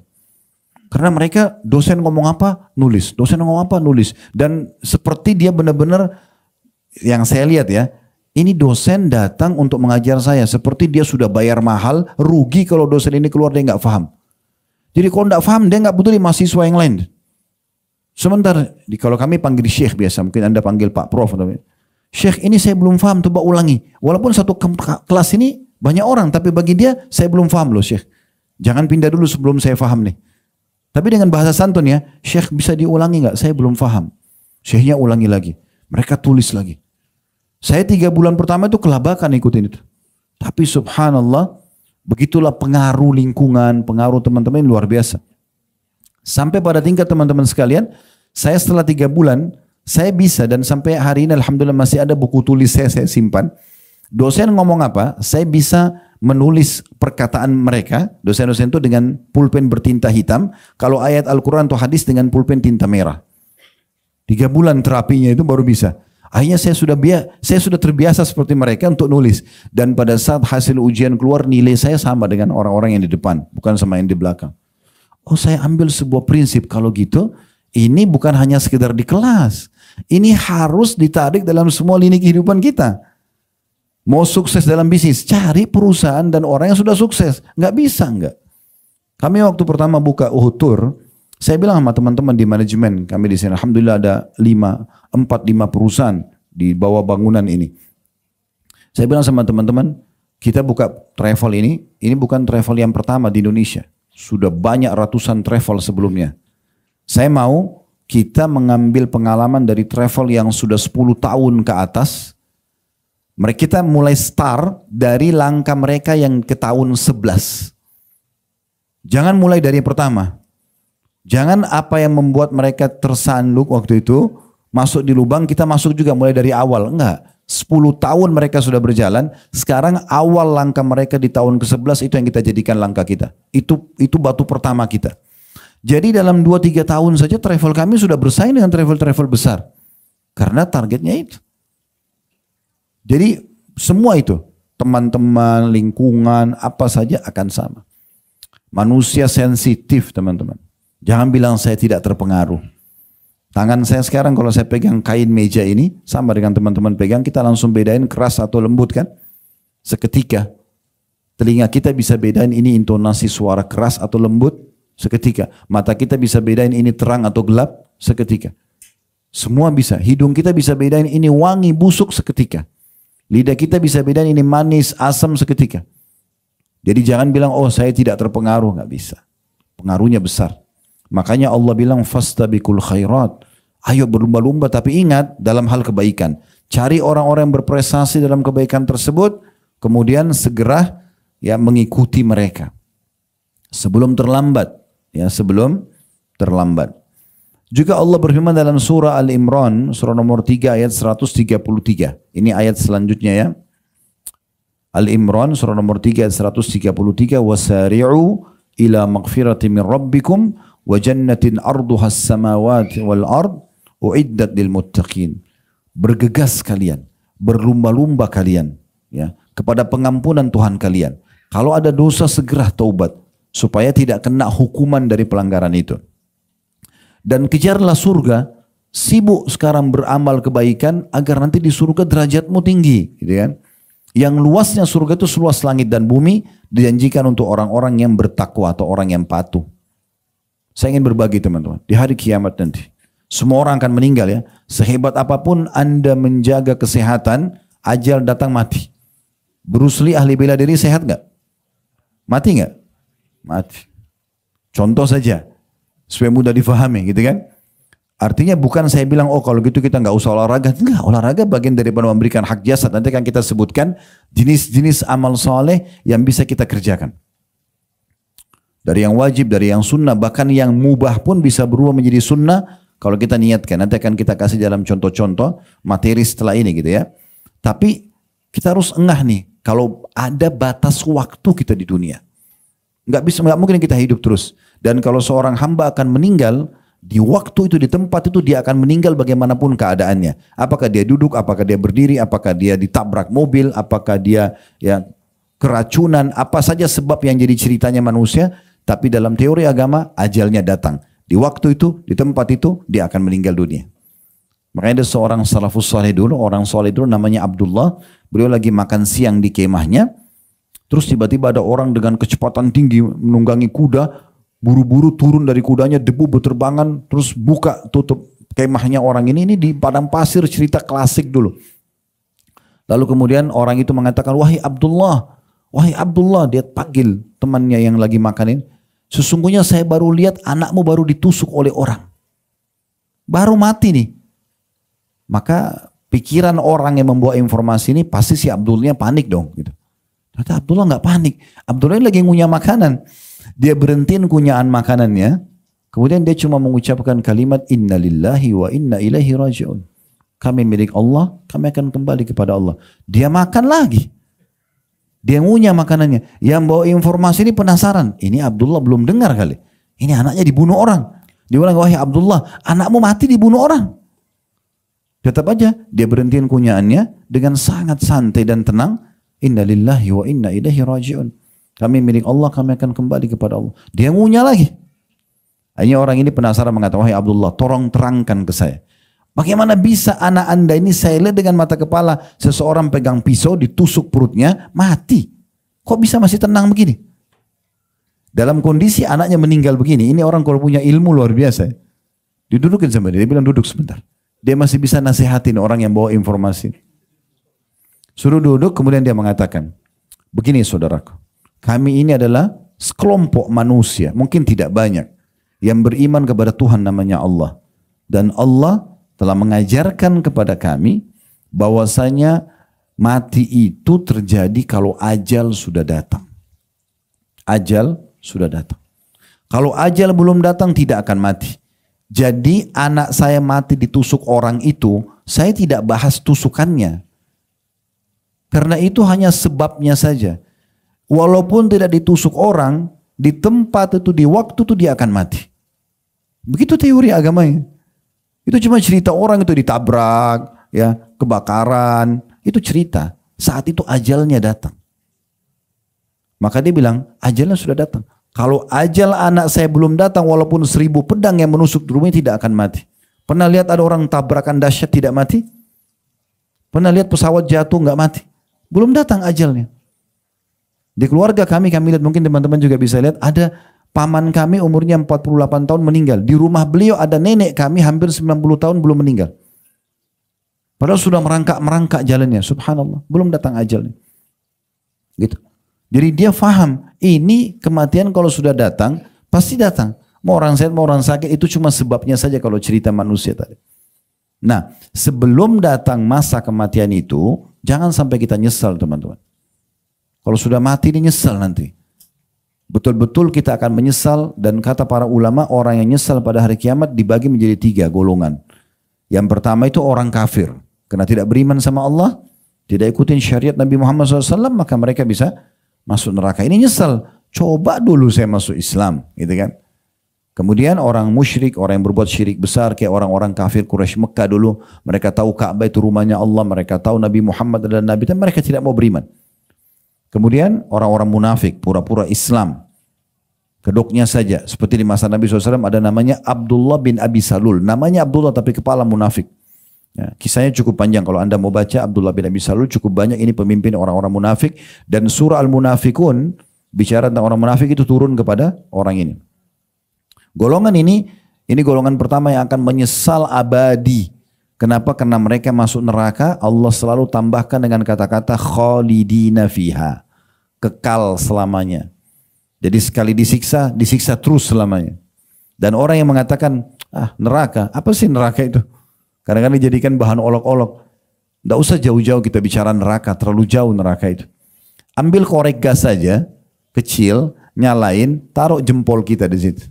Speaker 2: Karena mereka dosen ngomong apa nulis, dosen ngomong apa nulis. Dan seperti dia benar-benar yang saya lihat ya, ini dosen datang untuk mengajar saya. Seperti dia sudah bayar mahal, rugi kalau dosen ini keluar dia nggak paham. Jadi kalau nggak paham dia nggak butuh mahasiswa yang lain. Sebentar, kalau kami panggil Syekh biasa, mungkin Anda panggil Pak Prof. Syekh ini saya belum paham, coba ulangi. Walaupun satu kelas ini banyak orang, tapi bagi dia saya belum paham loh Syekh. Jangan pindah dulu sebelum saya paham nih. Tapi dengan bahasa santun ya, Syekh bisa diulangi nggak? Saya belum paham. Syekhnya ulangi lagi. Mereka tulis lagi. Saya 3 bulan pertama itu kelabakan ikutin itu. Tapi subhanallah, begitulah pengaruh lingkungan, pengaruh teman-teman yang luar biasa. Sampai pada tingkat teman-teman sekalian, saya setelah 3 bulan, saya bisa dan sampai hari ini alhamdulillah masih ada buku tulis saya simpan. Dosen ngomong apa, saya bisa menulis perkataan mereka, dosen-dosen itu dengan pulpen bertinta hitam, kalau ayat Al-Quran atau hadis dengan pulpen tinta merah. 3 bulan terapinya itu baru bisa. Akhirnya saya sudah terbiasa seperti mereka untuk nulis. Dan pada saat hasil ujian keluar nilai saya sama dengan orang-orang yang di depan, bukan sama yang di belakang. Oh saya ambil sebuah prinsip kalau gitu, ini bukan hanya sekedar di kelas. Ini harus ditarik dalam semua lini kehidupan kita. Mau sukses dalam bisnis, cari perusahaan dan orang yang sudah sukses. Nggak bisa nggak. Kami waktu pertama buka Uhud Tour, saya bilang sama teman-teman di manajemen kami di sini, alhamdulillah ada 4-5 perusahaan di bawah bangunan ini. Saya bilang sama teman-teman, kita buka travel ini bukan travel yang pertama di Indonesia. Sudah banyak ratusan travel sebelumnya. Saya mau kita mengambil pengalaman dari travel yang sudah 10 tahun ke atas. Kita mulai start dari langkah mereka yang ke tahun 11. Jangan mulai dari yang pertama. Jangan apa yang membuat mereka tersandung waktu itu masuk di lubang, kita masuk juga mulai dari awal. Enggak. 10 tahun mereka sudah berjalan, sekarang awal langkah mereka di tahun ke-11 itu yang kita jadikan langkah kita. Itu batu pertama kita. Jadi dalam 2-3 tahun saja travel kami sudah bersaing dengan travel-travel besar. Karena targetnya itu. Jadi semua itu, teman-teman, lingkungan, apa saja akan sama. Manusia sensitif teman-teman. Jangan bilang saya tidak terpengaruh. Tangan saya sekarang kalau saya pegang kain meja ini, sama dengan teman-teman pegang, kita langsung bedain keras atau lembut kan? Seketika. Telinga kita bisa bedain ini intonasi suara keras atau lembut, seketika. Mata kita bisa bedain ini terang atau gelap, seketika. Semua bisa. Hidung kita bisa bedain ini wangi, busuk, seketika. Lidah kita bisa bedain ini manis, asam, seketika. Jadi jangan bilang, oh saya tidak terpengaruh, nggak bisa. Pengaruhnya besar. Makanya Allah bilang fastabiqul khairat. Ayo berlomba-lomba, tapi ingat dalam hal kebaikan. Cari orang-orang yang berprestasi dalam kebaikan tersebut, kemudian segera ya mengikuti mereka. Sebelum terlambat, ya sebelum terlambat. Juga Allah berfirman dalam surah Al-Imran, surah nomor 3 ayat 133. Ini ayat selanjutnya ya. Al-Imran surah nomor 3 ayat 133, wasari'u ila maghfirati min rabbikum wa jannatin arduha as-samawati wal ard uiddat lil muttaqin. Bergegas kalian, berlumba-lumba kalian ya kepada pengampunan Tuhan kalian. Kalau ada dosa segera taubat supaya tidak kena hukuman dari pelanggaran itu. Dan kejarlah surga, sibuk sekarang beramal kebaikan agar nanti di surga derajatmu tinggi, gitu kan? Yang luasnya surga itu seluas langit dan bumi, dijanjikan untuk orang-orang yang bertakwa atau orang yang patuh. Saya ingin berbagi teman-teman, di hari kiamat nanti, semua orang akan meninggal ya. Sehebat apapun Anda menjaga kesehatan, ajal datang mati. Bruce Lee ahli bela diri sehat nggak? Mati nggak? Mati. Contoh saja, supaya mudah difahami gitu kan. Artinya bukan saya bilang, oh kalau gitu kita nggak usah olahraga. Enggak, olahraga bagian daripada memberikan hak jasad. Nanti akan kita sebutkan jenis-jenis amal soleh yang bisa kita kerjakan. Dari yang wajib, dari yang sunnah, bahkan yang mubah pun bisa berubah menjadi sunnah kalau kita niatkan. Nanti akan kita kasih dalam contoh-contoh materi setelah ini gitu ya. Tapi kita harus engah nih, kalau ada batas waktu kita di dunia. Nggak mungkin kita hidup terus. Dan kalau seorang hamba akan meninggal, di waktu itu, di tempat itu dia akan meninggal bagaimanapun keadaannya. Apakah dia duduk, apakah dia berdiri, apakah dia ditabrak mobil, apakah dia ya keracunan, apa saja sebab yang jadi ceritanya manusia. Tapi dalam teori agama, ajalnya datang. Di waktu itu, di tempat itu, dia akan meninggal dunia. Makanya ada seorang salafus saleh dulu, orang saleh dulu namanya Abdullah. Beliau lagi makan siang di kemahnya. Terus tiba-tiba ada orang dengan kecepatan tinggi menunggangi kuda. Buru-buru turun dari kudanya, debu berterbangan. Terus buka, tutup kemahnya orang ini di padang pasir, cerita klasik dulu. Lalu kemudian orang itu mengatakan, wahai Abdullah, dia panggil temannya yang lagi makanin. Sesungguhnya saya baru lihat anakmu baru ditusuk oleh orang. Baru mati nih. Maka pikiran orang yang membawa informasi ini pasti si Abdullahnya panik dong. Gitu. Ternyata Abdullah nggak panik. Abdullah lagi ngunyah makanan. Dia berhentiin kunyahan makanannya. Kemudian dia cuma mengucapkan kalimat Inna lillahi wa inna ilaihi raji'un. Kami milik Allah, kami akan kembali kepada Allah. Dia makan lagi. Dia ngunyah makanannya. Yang bawa informasi ini penasaran. Ini Abdullah belum dengar kali. Ini anaknya dibunuh orang. Dia bilang, wahai Abdullah, anakmu mati dibunuh orang. Tetap aja dia berhentiin kunyahannya dengan sangat santai dan tenang. Inna lillahi wa inna ilaihi raji'un. Kami milik Allah, kami akan kembali kepada Allah. Dia ngunyah lagi. Akhirnya orang ini penasaran mengatakan, wahai Abdullah, tolong terangkan ke saya. Bagaimana bisa anak anda ini saya lihat dengan mata kepala seseorang pegang pisau ditusuk perutnya mati. Kok bisa masih tenang begini? Dalam kondisi anaknya meninggal begini. Ini orang kalau punya ilmu luar biasa. Didudukin sama dia bilang duduk sebentar. Dia masih bisa nasihatin orang yang bawa informasi. Suruh duduk kemudian dia mengatakan, begini saudaraku. Kami ini adalah sekelompok manusia. Mungkin tidak banyak. Yang beriman kepada Tuhan namanya Allah. Dan Allah telah mengajarkan kepada kami bahwasanya mati itu terjadi kalau ajal sudah datang. Ajal sudah datang. Kalau ajal belum datang tidak akan mati. Jadi anak saya mati ditusuk orang itu, saya tidak bahas tusukannya. Karena itu hanya sebabnya saja. Walaupun tidak ditusuk orang, di tempat itu, di waktu itu dia akan mati. Begitu teori agamanya. Itu cuma cerita orang itu ditabrak, ya, kebakaran, itu cerita. Saat itu ajalnya datang. Maka dia bilang, ajalnya sudah datang. Kalau ajal anak saya belum datang, walaupun 1000 pedang yang menusuk di rumahnya tidak akan mati. Pernah lihat ada orang tabrakan dahsyat tidak mati? Pernah lihat pesawat jatuh nggak mati? Belum datang ajalnya. Di keluarga kami lihat, mungkin teman-teman juga bisa lihat, ada paman kami umurnya 48 tahun meninggal. Di rumah beliau ada nenek kami hampir 90 tahun belum meninggal. Padahal sudah merangkak jalannya. Subhanallah. Belum datang ajalnya. Gitu. Jadi dia faham, ini kematian kalau sudah datang, pasti datang. Mau orang sehat, mau orang sakit, itu cuma sebabnya saja kalau cerita manusia tadi. Nah, sebelum datang masa kematian itu, jangan sampai kita nyesal teman-teman. Kalau sudah mati ini nyesal nanti. Betul-betul kita akan menyesal, dan kata para ulama, orang yang nyesal pada hari kiamat dibagi menjadi 3 golongan. Yang pertama itu orang kafir, karena tidak beriman sama Allah, tidak ikutin syariat Nabi Muhammad SAW, maka mereka bisa masuk neraka. Ini nyesal, coba dulu saya masuk Islam, gitu kan. Kemudian orang musyrik, orang yang berbuat syirik besar, kayak orang-orang kafir Quraisy Mekah dulu, mereka tahu Ka'bah itu rumahnya Allah, mereka tahu Nabi Muhammad adalah Nabi, dan mereka tidak mau beriman. Kemudian orang-orang munafik, pura-pura Islam, kedoknya saja, seperti di masa Nabi SAW ada namanya Abdullah bin Abi Salul, namanya Abdullah tapi kepala munafik. Ya, kisahnya cukup panjang, kalau anda mau baca Abdullah bin Abi Salul cukup banyak, ini pemimpin orang-orang munafik, dan surah Al-Munafikun bicara tentang orang munafik itu turun kepada orang ini. Golongan ini golongan pertama yang akan menyesal abadi. Kenapa? Karena mereka masuk neraka, Allah selalu tambahkan dengan kata-kata khalidina fiha, kekal selamanya. Jadi sekali disiksa, disiksa terus selamanya. Dan orang yang mengatakan, neraka, apa sih neraka itu? Kadang-kadang dijadikan bahan olok-olok. Tidak usah jauh-jauh kita bicara neraka, terlalu jauh neraka itu. Ambil korek gas saja, kecil, nyalain, taruh jempol kita di situ.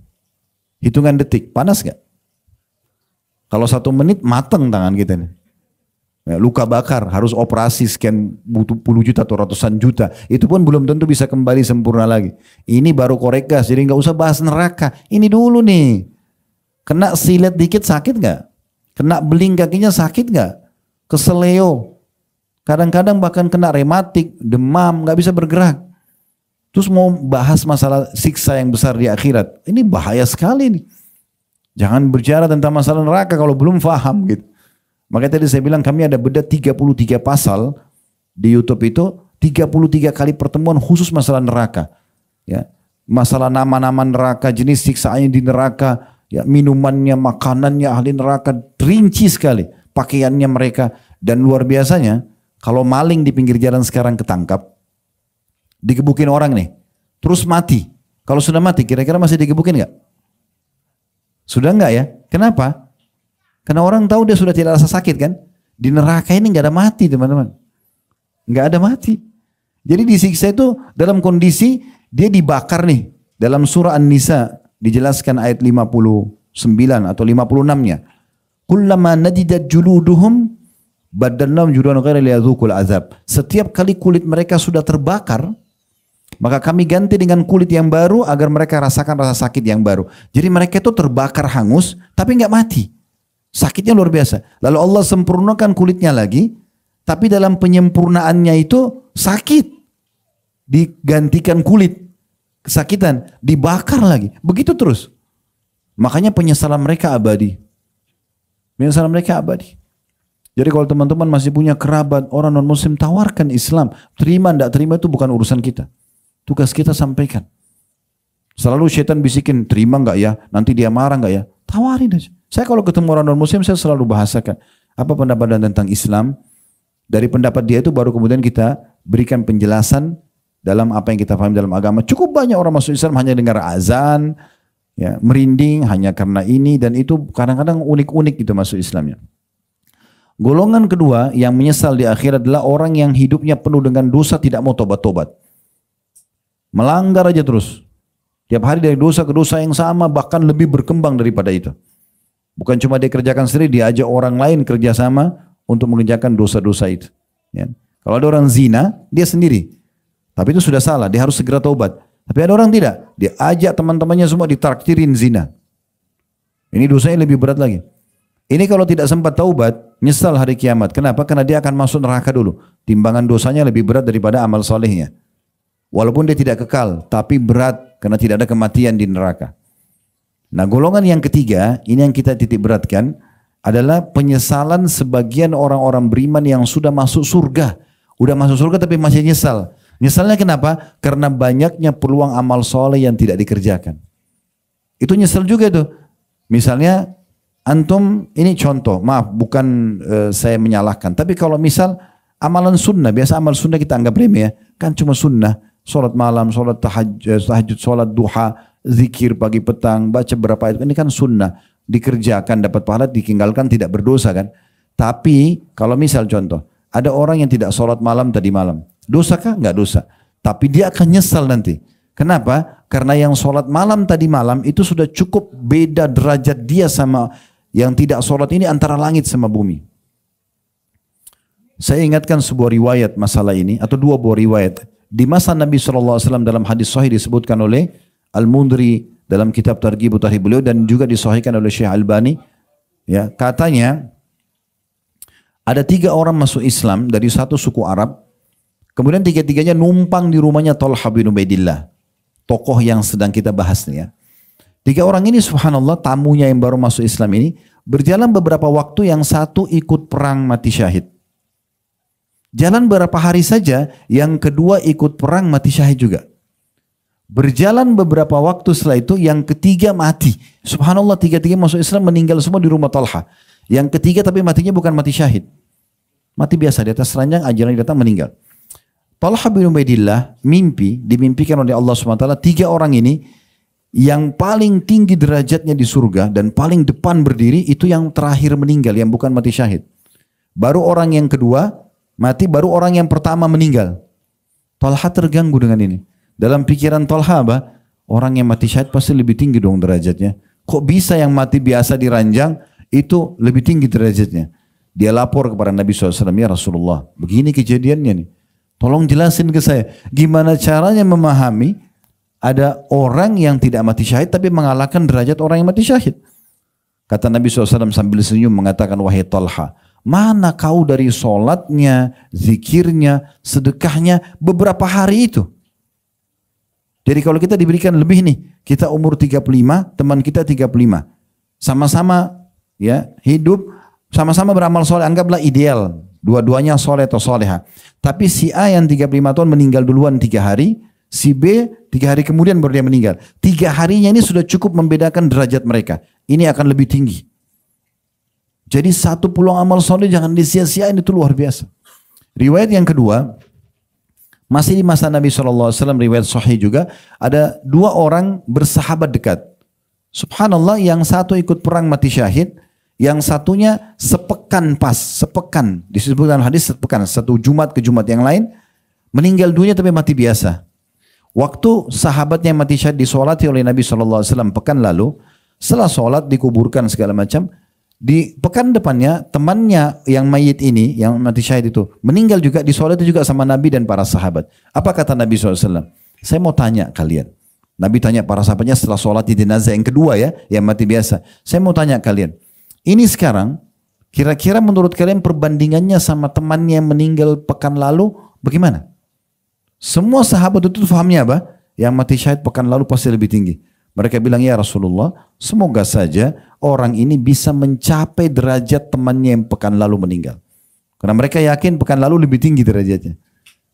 Speaker 2: Hitungan detik, panas gak? Kalau 1 menit mateng tangan kita nih. Ya, luka bakar, harus operasi sekian butuh puluh juta atau ratusan juta. Itu pun belum tentu bisa kembali sempurna lagi. Ini baru korek gas, jadi nggak usah bahas neraka. Ini dulu nih. Kena silet dikit sakit gak? Kena beling kakinya sakit gak? Keseleo. Kadang-kadang bahkan kena rematik, demam, gak bisa bergerak. Terus mau bahas masalah siksa yang besar di akhirat. Ini bahaya sekali nih. Jangan bicara tentang masalah neraka kalau belum paham gitu. Makanya tadi saya bilang kami ada bedah 33 pasal di YouTube itu, 33 kali pertemuan khusus masalah neraka. Ya, masalah nama-nama neraka, jenis siksaannya di neraka, ya, minumannya, makanannya ahli neraka, rinci sekali pakaiannya mereka. Dan luar biasanya, kalau maling di pinggir jalan sekarang ketangkap, digebukin orang nih, terus mati. Kalau sudah mati, kira-kira masih digebukin nggak? Sudah enggak ya? Kenapa? Karena orang tahu dia sudah tidak rasa sakit kan? Di neraka ini nggak ada mati teman-teman. Nggak ada mati. Jadi disiksa itu dalam kondisi dia dibakar nih. Dalam surah An-Nisa dijelaskan ayat 59 atau 56-nya. Kullama nadidat juluduhum badalnahum juludan ghaira liyadzuqul azab. Setiap kali kulit mereka sudah terbakar, maka kami ganti dengan kulit yang baru agar mereka rasakan rasa sakit yang baru. Jadi mereka itu terbakar hangus tapi nggak mati. Sakitnya luar biasa. Lalu Allah sempurnakan kulitnya lagi, tapi dalam penyempurnaannya itu sakit. Digantikan kulit, kesakitan, dibakar lagi. Begitu terus. Makanya penyesalan mereka abadi. Penyesalan mereka abadi. Jadi kalau teman-teman masih punya kerabat orang non-muslim, tawarkan Islam. Terima tidak terima itu bukan urusan kita. Tugas kita sampaikan. Selalu syaitan bisikin, terima nggak ya? Nanti dia marah nggak ya? Tawarin aja. Saya kalau ketemu orang non-muslim, saya selalu bahasakan. Apa pendapat tentang Islam? Dari pendapat dia itu baru kemudian kita berikan penjelasan dalam apa yang kita paham dalam agama. Cukup banyak orang masuk Islam hanya dengar azan, ya, merinding hanya karena ini dan itu, kadang-kadang unik-unik gitu masuk Islamnya. Golongan kedua yang menyesal di akhirat adalah orang yang hidupnya penuh dengan dosa, tidak mau tobat-tobat. Melanggar aja terus. Tiap hari dari dosa ke dosa yang sama, bahkan lebih berkembang daripada itu. Bukan cuma dia kerjakan sendiri, dia ajak orang lain kerjasama untuk mengerjakan dosa-dosa itu. Ya. Kalau ada orang zina, dia sendiri. Tapi itu sudah salah, dia harus segera taubat. Tapi ada orang tidak, dia ajak teman-temannya semua ditraktirin zina. Ini dosanya lebih berat lagi. Ini kalau tidak sempat taubat, nyesal hari kiamat. Kenapa? Karena dia akan masuk neraka dulu. Timbangan dosanya lebih berat daripada amal solehnya. Walaupun dia tidak kekal, tapi berat karena tidak ada kematian di neraka. Nah, golongan yang ketiga, ini yang kita titik beratkan, adalah penyesalan sebagian orang-orang beriman yang sudah masuk surga. Udah masuk surga tapi masih nyesal. Nyesalnya kenapa? Karena banyaknya peluang amal soleh yang tidak dikerjakan. Itu nyesal juga tuh. Misalnya, antum, ini contoh, maaf bukan saya menyalahkan. Tapi kalau misal amalan sunnah, biasa amal sunnah kita anggap remeh ya. Kan cuma sunnah, sholat malam, sholat tahajud, sholat duha, zikir pagi petang, baca berapa ayat, ini kan sunnah, dikerjakan dapat pahala, ditinggalkan tidak berdosa kan. Tapi kalau misal contoh, ada orang yang tidak sholat malam tadi malam, dosa kah? Enggak dosa. Tapi dia akan nyesal nanti. Kenapa? Karena yang sholat malam tadi malam itu sudah cukup beda derajat dia sama yang tidak sholat ini antara langit sama bumi. Saya ingatkan sebuah riwayat masalah ini, atau dua buah riwayat. Di masa Nabi SAW dalam hadis sahih disebutkan oleh Al-Mundri dalam kitab Targhib Tarhib beliau dan juga disahihkan oleh Syekh Albani, ya, katanya ada 3 orang masuk Islam dari satu suku Arab, kemudian 3-tiganya numpang di rumahnya Talha bin Ubaidillah, tokoh yang sedang kita bahas nih ya. 3 orang ini subhanallah, tamunya yang baru masuk Islam ini, berjalan beberapa waktu, yang satu ikut perang mati syahid. Jalan beberapa hari saja, yang kedua ikut perang mati syahid juga. Berjalan beberapa waktu setelah itu, yang ketiga mati. Subhanallah, 3-tiga masuk Islam meninggal semua di rumah Talha. Yang ketiga tapi matinya bukan mati syahid. Mati biasa, di atas ranjang, ajalnya datang meninggal. Talha bin Ubaidillah dimimpikan oleh Allah SWT, 3 orang ini, yang paling tinggi derajatnya di surga, dan paling depan berdiri, itu yang terakhir meninggal, yang bukan mati syahid. Baru orang yang kedua mati, baru orang yang pertama meninggal. Talha terganggu dengan ini. Dalam pikiran Talha apa? Orang yang mati syahid pasti lebih tinggi dong derajatnya. Kok bisa yang mati biasa di ranjang itu lebih tinggi derajatnya? Dia lapor kepada Nabi SAW, ya Rasulullah, begini kejadiannya nih. Tolong jelasin ke saya, gimana caranya memahami ada orang yang tidak mati syahid tapi mengalahkan derajat orang yang mati syahid. Kata Nabi SAW sambil senyum mengatakan, wahai Talha, mana kau dari sholatnya, zikirnya, sedekahnya beberapa hari itu? Jadi kalau kita diberikan lebih nih, kita umur 35, teman kita 35. Sama-sama ya hidup, sama-sama beramal soleh, anggaplah ideal. Dua-duanya soleh atau soleha. Tapi si A yang 35 tahun meninggal duluan 3 hari, si B 3 hari kemudian baru dia meninggal. 3 harinya ini sudah cukup membedakan derajat mereka. Ini akan lebih tinggi. Jadi satu peluang amal soleh jangan disia-siain, itu luar biasa. Riwayat yang kedua, masih di masa Nabi SAW, riwayat sahih juga, ada 2 orang bersahabat dekat. Subhanallah, yang satu ikut perang mati syahid, yang satunya sepekan pas, sepekan, disebutkan hadis sepekan, satu Jumat ke Jumat yang lain, meninggal dunia tapi mati biasa. Waktu sahabatnya mati syahid disolati oleh Nabi SAW pekan lalu, setelah solat dikuburkan segala macam, di pekan depannya temannya yang mayit ini, yang mati syahid itu, meninggal juga, disolati juga sama Nabi dan para sahabat. Apa kata Nabi SAW? Saya mau tanya kalian. Nabi tanya para sahabatnya setelah solat di jenazah yang kedua ya, yang mati biasa. Saya mau tanya kalian, ini sekarang kira-kira menurut kalian perbandingannya sama temannya yang meninggal pekan lalu bagaimana? Semua sahabat itu fahamnya apa? Yang mati syahid pekan lalu pasti lebih tinggi. Mereka bilang, ya Rasulullah, semoga saja orang ini bisa mencapai derajat temannya yang pekan lalu meninggal. Karena mereka yakin pekan lalu lebih tinggi derajatnya.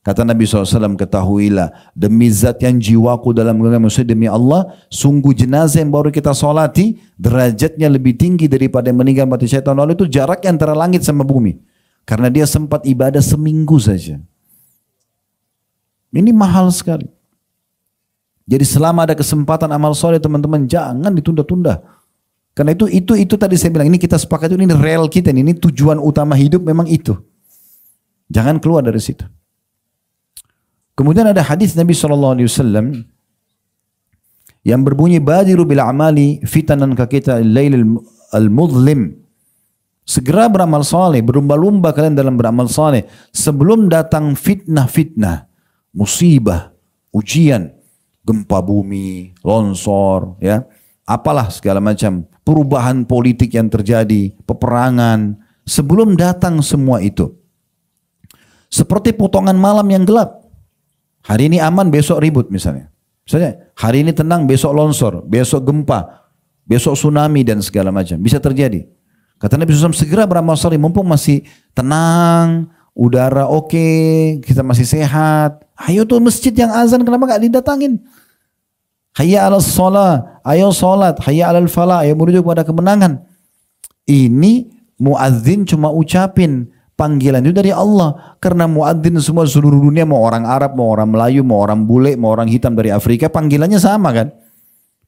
Speaker 2: Kata Nabi SAW, ketahuilah, demi zat yang jiwaku dalam genggaman, demi Allah, sungguh jenazah yang baru kita solati, derajatnya lebih tinggi daripada yang meninggal mati syahid tahun lalu, itu jaraknya antara langit sama bumi. Karena dia sempat ibadah seminggu saja. Ini mahal sekali. Jadi selama ada kesempatan amal soleh teman-teman, jangan ditunda-tunda. Karena itu tadi saya bilang, ini kita sepakat, ini rel kita, ini tujuan utama hidup memang itu. Jangan keluar dari situ. Kemudian ada hadis Nabi SAW yang berbunyi, badiru bil amali fitanan ka kita lailil al-mudlim. Segera beramal saleh, berlumba-lumba kalian dalam beramal saleh sebelum datang fitnah-fitnah, musibah, ujian, gempa bumi, longsor, ya, apalah segala macam perubahan politik yang terjadi, peperangan, sebelum datang semua itu. Seperti potongan malam yang gelap. Hari ini aman, besok ribut misalnya. Misalnya hari ini tenang, besok longsor, besok gempa, besok tsunami dan segala macam. Bisa terjadi. Kata Nabi SAW, segera beramal saleh mumpung masih tenang, udara oke, kita masih sehat. Ayo tuh masjid yang azan kenapa gak didatangin? Hayya 'alas shalah, ayo salat, hayya 'alal falah, ayo menuju kepada kemenangan. Ini muadzin cuma ucapin, panggilan itu dari Allah. Karena muadzin semua seluruh dunia, mau orang Arab, mau orang Melayu, mau orang bule, mau orang hitam dari Afrika, panggilannya sama kan?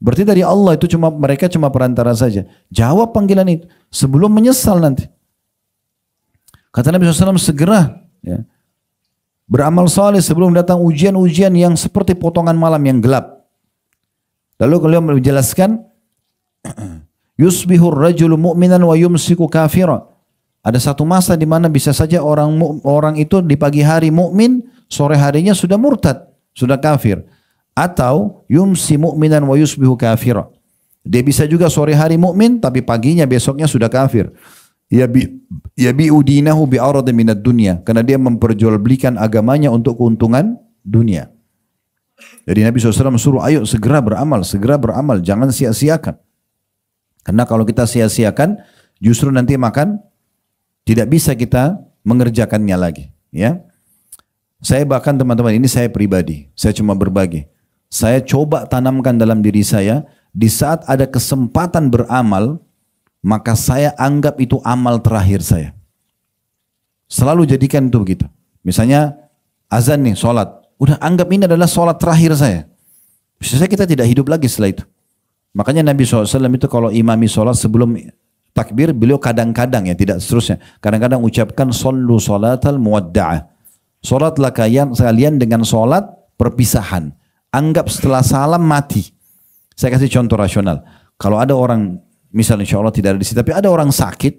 Speaker 2: Berarti dari Allah, itu mereka cuma perantara saja. Jawab panggilan itu sebelum menyesal nanti. Kata Nabi SAW, segera ya, beramal saleh sebelum datang ujian-ujian yang seperti potongan malam yang gelap. Lalu beliau menjelaskan, yusbihur rajulu mu'minan wa yumsiku kafira. Ada satu masa di mana bisa saja orang itu di pagi hari mukmin, sore harinya sudah murtad, sudah kafir. Atau yumsi mu'minan wa yusbihu kafira. Dia bisa juga sore hari mukmin tapi paginya besoknya sudah kafir. Yabi'u dinahu bi'aradin minad dunya, karena dia memperjualbelikan agamanya untuk keuntungan dunia. Jadi Nabi SAW suruh, ayo segera beramal, jangan sia-siakan. Karena kalau kita sia-siakan, justru nanti tidak bisa kita mengerjakannya lagi. Ya, saya bahkan teman-teman, ini saya pribadi, saya cuma berbagi. Saya coba tanamkan dalam diri saya, di saat ada kesempatan beramal, maka saya anggap itu amal terakhir saya. Selalu jadikan itu begitu. Misalnya azan nih, sholat. Udah anggap ini adalah sholat terakhir saya. Biasanya kita tidak hidup lagi setelah itu. Makanya Nabi SAW itu kalau imami sholat sebelum takbir, beliau kadang-kadang ya, tidak seterusnya. Kadang-kadang ucapkan sallu sholatal muwadda'ah. Sholatlah kalian dengan sholat perpisahan. Anggap setelah salam mati. Saya kasih contoh rasional. Kalau ada orang, misalnya insya Allah tidak ada di sini, tapi ada orang sakit,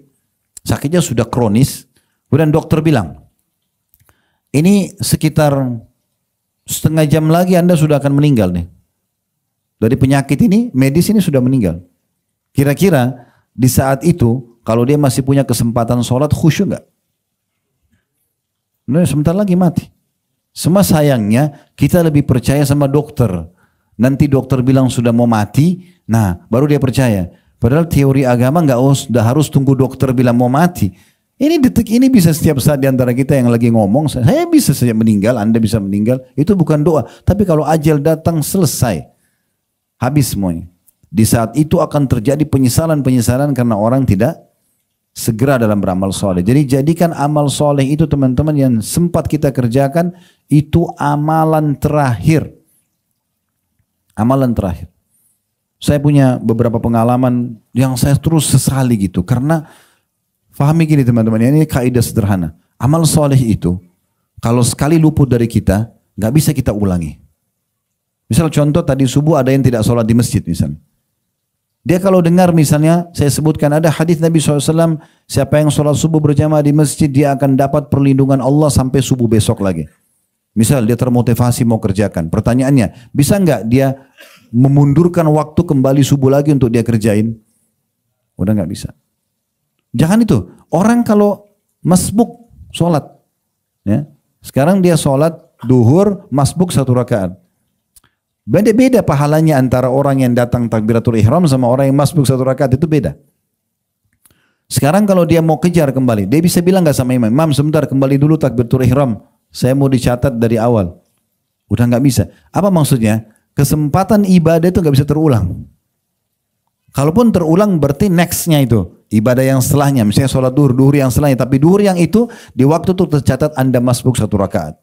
Speaker 2: sakitnya sudah kronis, kemudian dokter bilang, ini sekitar setengah jam lagi Anda sudah akan meninggal nih. Dari penyakit ini, medis ini sudah meninggal. Kira-kira di saat itu, kalau dia masih punya kesempatan sholat, khusyuk nggak? Nah, sebentar lagi mati. Semua sayangnya kita lebih percaya sama dokter. Nanti dokter bilang sudah mau mati, nah baru dia percaya. Padahal teori agama sudah harus tunggu dokter bilang mau mati. Ini detik ini bisa setiap saat di antara kita yang lagi ngomong, saya bisa saja meninggal, Anda bisa meninggal. Itu bukan doa. Tapi kalau ajal datang selesai, habis semuanya. Di saat itu akan terjadi penyesalan-penyesalan karena orang tidak segera dalam beramal soleh. Jadi jadikan amal soleh itu teman-teman yang sempat kita kerjakan itu amalan terakhir. Amalan terakhir. Saya punya beberapa pengalaman yang saya terus sesali gitu. Karena fahami gini teman-teman, ini kaidah sederhana. Amal soleh itu kalau sekali luput dari kita, nggak bisa kita ulangi. Misal contoh tadi subuh ada yang tidak sholat di masjid misalnya. Dia kalau dengar misalnya, saya sebutkan ada hadis Nabi SAW, siapa yang sholat subuh berjamaah di masjid, dia akan dapat perlindungan Allah sampai subuh besok lagi. Misal dia termotivasi mau kerjakan. Pertanyaannya, bisa nggak dia memundurkan waktu kembali subuh lagi untuk dia kerjain? Udah nggak bisa. Jangan itu. Orang kalau masbuk sholat, ya, sekarang dia sholat duhur masbuk 1 rakaat. Beda-beda pahalanya antara orang yang datang takbiratul ihram sama orang yang masbuk 1 rakaat, itu beda. Sekarang kalau dia mau kejar kembali, dia bisa bilang nggak sama imam, imam sebentar kembali dulu takbiratul ihram, saya mau dicatat dari awal. Udah nggak bisa. Apa maksudnya? Kesempatan ibadah itu nggak bisa terulang. Kalaupun terulang berarti nextnya itu ibadah yang setelahnya, misalnya sholat duhur yang setelahnya, tapi duhur yang itu di waktu itu tercatat Anda masbuk 1 rakaat,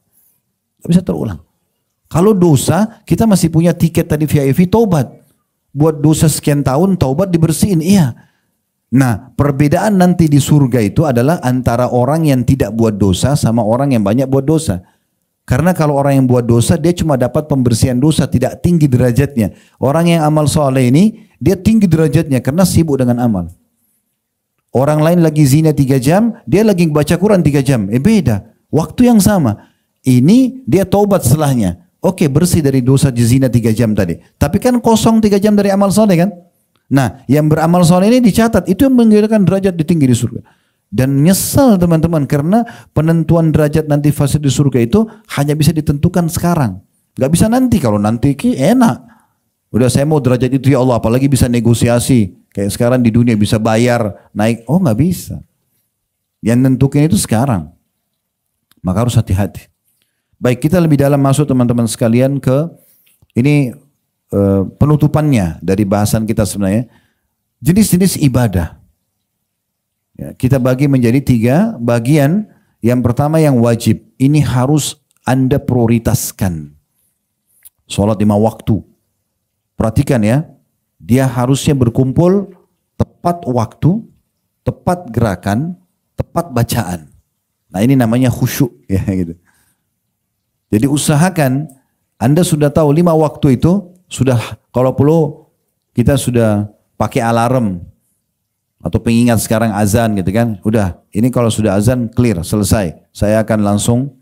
Speaker 2: nggak bisa terulang. Kalau dosa, kita masih punya tiket tadi VIP taubat. Buat dosa sekian tahun, taubat dibersihin. Iya. Nah, perbedaan nanti di surga itu adalah antara orang yang tidak buat dosa sama orang yang banyak buat dosa. Karena kalau orang yang buat dosa, dia cuma dapat pembersihan dosa, tidak tinggi derajatnya. Orang yang amal soleh ini, dia tinggi derajatnya karena sibuk dengan amal. Orang lain lagi zina 3 jam, dia lagi baca Quran 3 jam. Beda. Waktu yang sama. Ini dia taubat setelahnya. Oke, bersih dari dosa zina 3 jam tadi. Tapi kan kosong 3 jam dari amal soleh kan? Nah, yang beramal soleh ini dicatat. Itu yang menggerakkan derajat tinggi di surga. Dan nyesal teman-teman karena penentuan derajat nanti fase di surga itu hanya bisa ditentukan sekarang. Gak bisa nanti. Kalau nanti enak. Udah saya mau derajat itu ya Allah. Apalagi bisa negosiasi. Kayak sekarang di dunia bisa bayar naik. Oh gak bisa. Yang nentukin itu sekarang. Maka harus hati-hati. Baik, kita lebih dalam masuk teman-teman sekalian ke ini penutupannya dari bahasan kita sebenarnya. Jenis-jenis ibadah. Ya, kita bagi menjadi 3 bagian. Yang pertama yang wajib. Ini harus Anda prioritaskan. Sholat 5 waktu. Perhatikan ya. Dia harusnya berkumpul tepat waktu, tepat gerakan, tepat bacaan. Nah ini namanya khusyuk. Ya, gitu. Jadi usahakan Anda sudah tahu 5 waktu itu. Sudah kalau perlu kita sudah pakai alarm. Atau pengingat sekarang azan gitu kan. Udah, ini kalau sudah azan clear, selesai. Saya akan langsung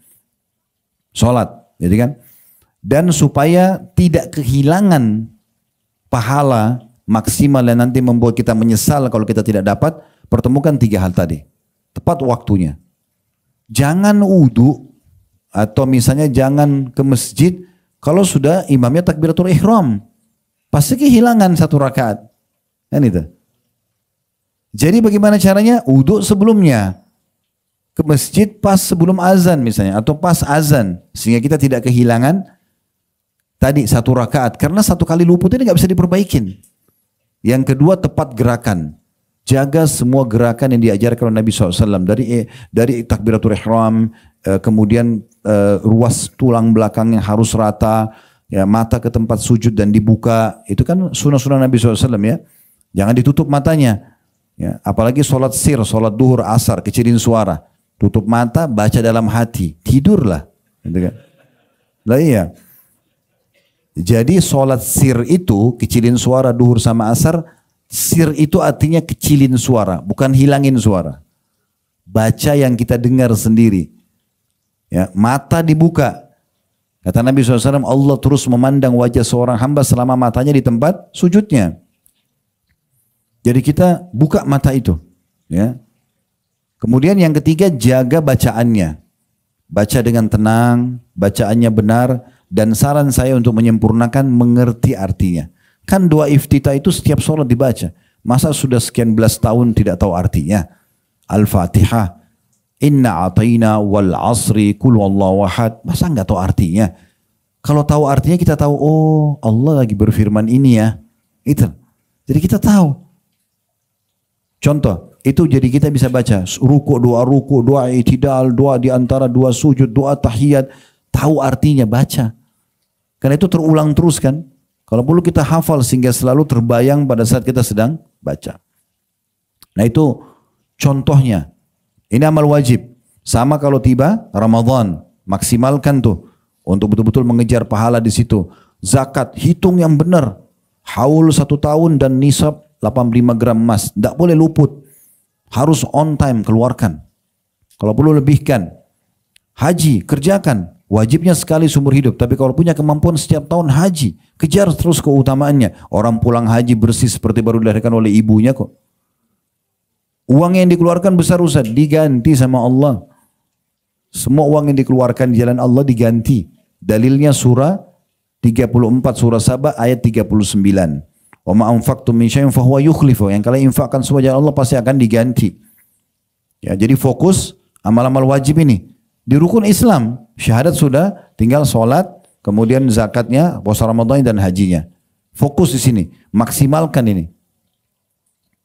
Speaker 2: sholat. Gitu kan. Dan supaya tidak kehilangan pahala maksimal yang nanti membuat kita menyesal kalau kita tidak dapat. Pertemukan 3 hal tadi. Tepat waktunya. Jangan wudu. Atau misalnya jangan ke masjid. Kalau sudah imamnya takbiratul ihram. Pasti kehilangan 1 rakaat. Kan itu. Jadi bagaimana caranya? Wudu sebelumnya. Ke masjid pas sebelum azan misalnya. Atau pas azan. Sehingga kita tidak kehilangan tadi 1 rakaat. Karena 1 kali luput ini gak bisa diperbaikin. Yang kedua tepat gerakan. Jaga semua gerakan yang diajarkan oleh Nabi SAW. Dari takbiratul ihram. Kemudian ruas tulang belakang yang harus rata. Ya, mata ke tempat sujud dan dibuka. Itu kan sunnah-sunnah Nabi SAW ya. Jangan ditutup matanya. Ya, apalagi sholat sir, sholat duhur, asar, kecilin suara. Tutup mata, baca dalam hati. Tidurlah. Gitu kan. Lah iya. Jadi sholat sir itu, kecilin suara duhur sama asar. Sir itu artinya kecilin suara, bukan hilangin suara. Baca yang kita dengar sendiri. Ya, mata dibuka. Kata Nabi SAW, Allah terus memandang wajah seorang hamba selama matanya di tempat sujudnya. Jadi kita buka mata itu. Ya. Kemudian yang ketiga, jaga bacaannya. Baca dengan tenang, bacaannya benar. Dan saran saya untuk menyempurnakan, mengerti artinya. Kan doa iftitah itu setiap sholat dibaca. Masa sudah sekian belas tahun tidak tahu artinya? Al-Fatihah. Inna atayna wal asri kul wallahu ahad. Masa nggak tahu artinya? Kalau tahu artinya kita tahu, oh Allah lagi berfirman ini ya. Itu. Jadi kita tahu. Contoh, itu jadi kita bisa baca ruku, doa i'tidal, doa di antara 2 sujud, doa tahiyat, tahu artinya, baca. Karena itu terulang terus kan. Kalau perlu kita hafal sehingga selalu terbayang pada saat kita sedang baca. Nah itu contohnya. Ini amal wajib. Sama kalau tiba Ramadan, maksimalkan tuh untuk betul-betul mengejar pahala di situ. Zakat, hitung yang benar. Haul 1 tahun dan nisab 85 gram emas. Tidak boleh luput. Harus on time keluarkan. Kalau perlu lebihkan. Haji, kerjakan. Wajibnya sekali seumur hidup. Tapi kalau punya kemampuan setiap tahun haji. Kejar terus keutamaannya. Orang pulang haji bersih seperti baru dilahirkan oleh ibunya kok. Uang yang dikeluarkan besar Ustaz. Diganti sama Allah. Semua uang yang dikeluarkan di jalan Allah diganti. Dalilnya surah 34 surah Sabah ayat 39. Wa ma anfaqtum min syai'in fahuwa yukhlifu. Yang kalian infakkan semua jalan Allah pasti akan diganti. Ya, jadi fokus amal-amal wajib ini. Di rukun Islam, syahadat sudah, tinggal sholat, kemudian zakatnya, puasa Ramadan dan hajinya. Fokus di sini, maksimalkan ini.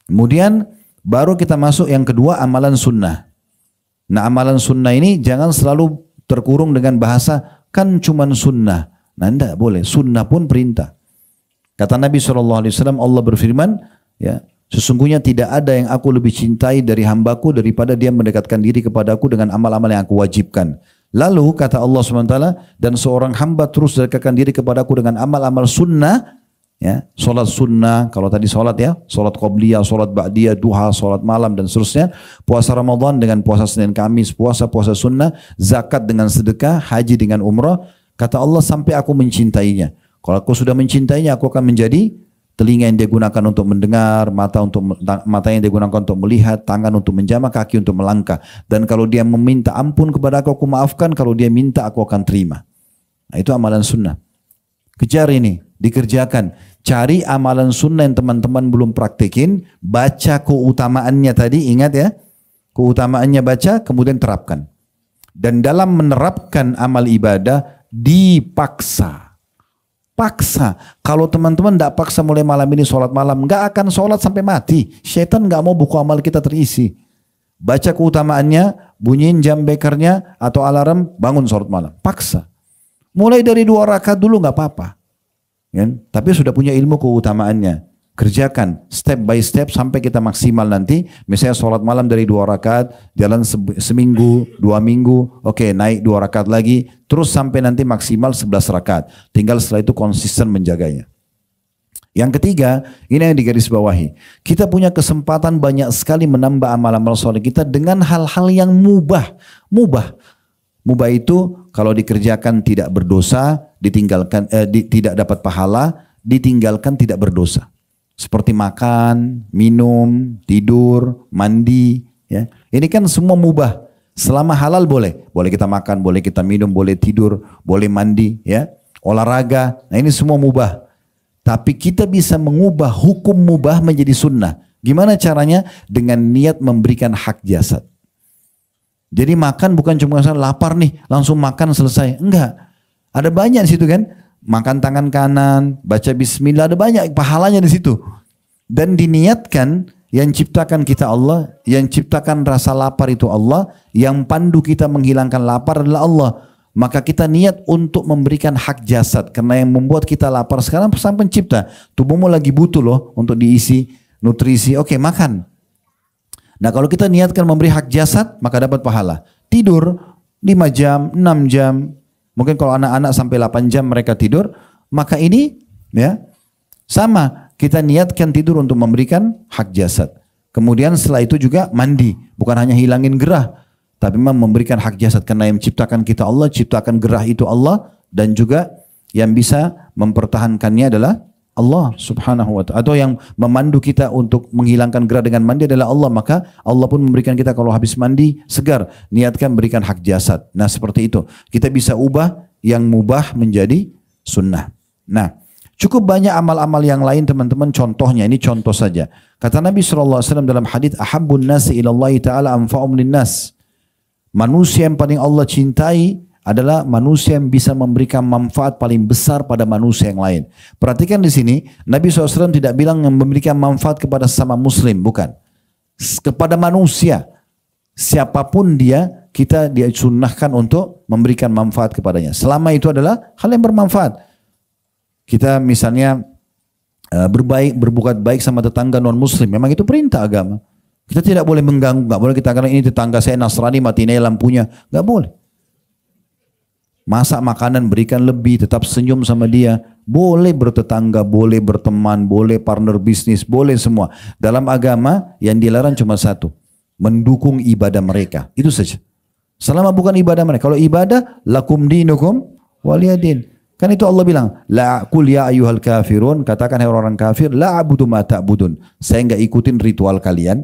Speaker 2: Kemudian baru kita masuk yang kedua, amalan sunnah. Nah, amalan sunnah ini jangan selalu terkurung dengan bahasa kan cuman sunnah. Nah, enggak boleh. Sunnah pun perintah. Kata Nabi SAW, Allah berfirman, ya, sesungguhnya tidak ada yang aku lebih cintai dari hambaku daripada dia mendekatkan diri kepadaku dengan amal-amal yang aku wajibkan. Lalu kata Allah SWT, dan seorang hamba terus mendekatkan diri kepadaku dengan amal-amal sunnah Ya, sholat sunnah, kalau tadi sholat ya, sholat qobliyah, sholat ba'diyah, duha, sholat malam dan seterusnya, puasa Ramadan dengan puasa Senin Kamis, puasa sunnah, zakat dengan sedekah, haji dengan umrah, kata Allah sampai aku mencintainya. Kalau aku sudah mencintainya, aku akan menjadi telinga yang dia gunakan untuk mendengar, mata yang dia gunakan untuk melihat, tangan untuk menjamah, kaki untuk melangkah. Dan kalau dia meminta ampun kepada aku maafkan, kalau dia minta aku akan terima. Nah, itu amalan sunnah. Kejar ini, dikerjakan. Cari amalan sunnah yang teman-teman belum praktekin, baca keutamaannya tadi, ingat ya. Keutamaannya baca, kemudian terapkan. Dan dalam menerapkan amal ibadah, dipaksa. Paksa. Kalau teman-teman tidak paksa mulai malam ini sholat malam, nggak akan sholat sampai mati. Syaitan nggak mau buku amal kita terisi. Baca keutamaannya, bunyiin jam bekernya atau alarm, bangun sholat malam. Paksa. Mulai dari 2 rakaat dulu nggak apa-apa. Ya, tapi sudah punya ilmu keutamaannya. Kerjakan step by step sampai kita maksimal nanti. Misalnya sholat malam dari 2 rakaat, jalan seminggu, 2 minggu, oke, naik 2 rakaat lagi, terus sampai nanti maksimal 11 rakaat. Tinggal setelah itu konsisten menjaganya. Yang ketiga, ini yang digarisbawahi. Kita punya kesempatan banyak sekali menambah amal-amal soleh kita dengan hal-hal yang mubah. Mubah itu kalau dikerjakan tidak berdosa, ditinggalkan tidak dapat pahala, ditinggalkan tidak berdosa. Seperti makan, minum, tidur, mandi, ya. Ini kan semua mubah. Selama halal boleh. Boleh kita makan, boleh kita minum, boleh tidur, boleh mandi, ya. Olahraga. Nah, ini semua mubah. Tapi kita bisa mengubah hukum mubah menjadi sunnah. Gimana caranya? Dengan niat memberikan hak jasad. Jadi makan bukan cuma lapar nih, langsung makan selesai. Enggak. Ada banyak di situ kan. Makan tangan kanan, baca bismillah, ada banyak pahalanya di situ. Dan diniatkan yang ciptakan kita Allah, yang ciptakan rasa lapar itu Allah, yang pandu kita menghilangkan lapar adalah Allah. Maka kita niat untuk memberikan hak jasad. Karena yang membuat kita lapar sekarang sang pencipta. Tubuhmu lagi butuh loh untuk diisi nutrisi. Oke, makan. Nah, kalau kita niatkan memberi hak jasad, maka dapat pahala. Tidur 5 jam, 6 jam. Mungkin kalau anak-anak sampai 8 jam mereka tidur, maka ini ya sama. Kita niatkan tidur untuk memberikan hak jasad. Kemudian setelah itu juga mandi. Bukan hanya hilangin gerah, tapi memang memberikan hak jasad. Karena yang menciptakan kita Allah, ciptakan gerah itu Allah. Dan juga yang bisa mempertahankannya adalah Allah subhanahu wa ta'ala. Atau yang memandu kita untuk menghilangkan gerah dengan mandi adalah Allah. Maka Allah pun memberikan kita kalau habis mandi segar. Niatkan berikan hak jasad. Nah, seperti itu. Kita bisa ubah yang mubah menjadi sunnah. Nah, cukup banyak amal-amal yang lain teman-teman. Contohnya, ini contoh saja. Kata Nabi SAW dalam hadits, ahabbun nasi ilallahi ta'ala anfa'um linnas. Manusia yang paling Allah cintai adalah manusia yang bisa memberikan manfaat paling besar pada manusia yang lain. Perhatikan di sini, Nabi SAW tidak bilang memberikan manfaat kepada sesama muslim, bukan. Kepada manusia, siapapun dia, kita disunnahkan untuk memberikan manfaat kepadanya. Selama itu adalah hal yang bermanfaat. Kita misalnya berbuat baik sama tetangga non muslim, memang itu perintah agama. Kita tidak boleh mengganggu, nggak boleh kita katakan ini tetangga saya Nasrani, matiin lampunya, nggak boleh. Masak makanan berikan lebih, tetap senyum sama dia. Boleh bertetangga, boleh berteman, boleh partner bisnis, boleh semua. Dalam agama yang dilarang cuma satu, mendukung ibadah mereka. Itu saja. Selama bukan ibadah mereka. Kalau ibadah, lakum dinukum waliyadin. Kan itu Allah bilang, la qul ya ayyuhal kafirun, katakan hai orang kafir, la abudu ma ta'budun. Saya enggak ikutin ritual kalian.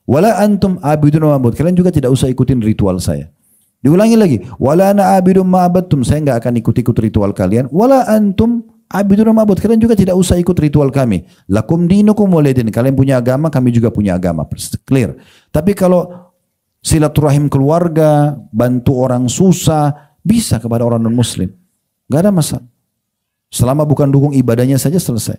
Speaker 2: Wala antum abidun ma abud. Kalian juga tidak usah ikutin ritual saya. Diulangi lagi, wala ana abidum ma'abattum, saya enggak akan ikut-ikut ritual kalian. Wala antum abidun ma'abud, kalian juga tidak usah ikut ritual kami. Lakum dinukum waliyadin, kalian punya agama, kami juga punya agama. Clear. Tapi kalau silaturahim keluarga, bantu orang susah, bisa kepada orang non muslim. Enggak ada masalah. Selama bukan dukung ibadahnya saja selesai.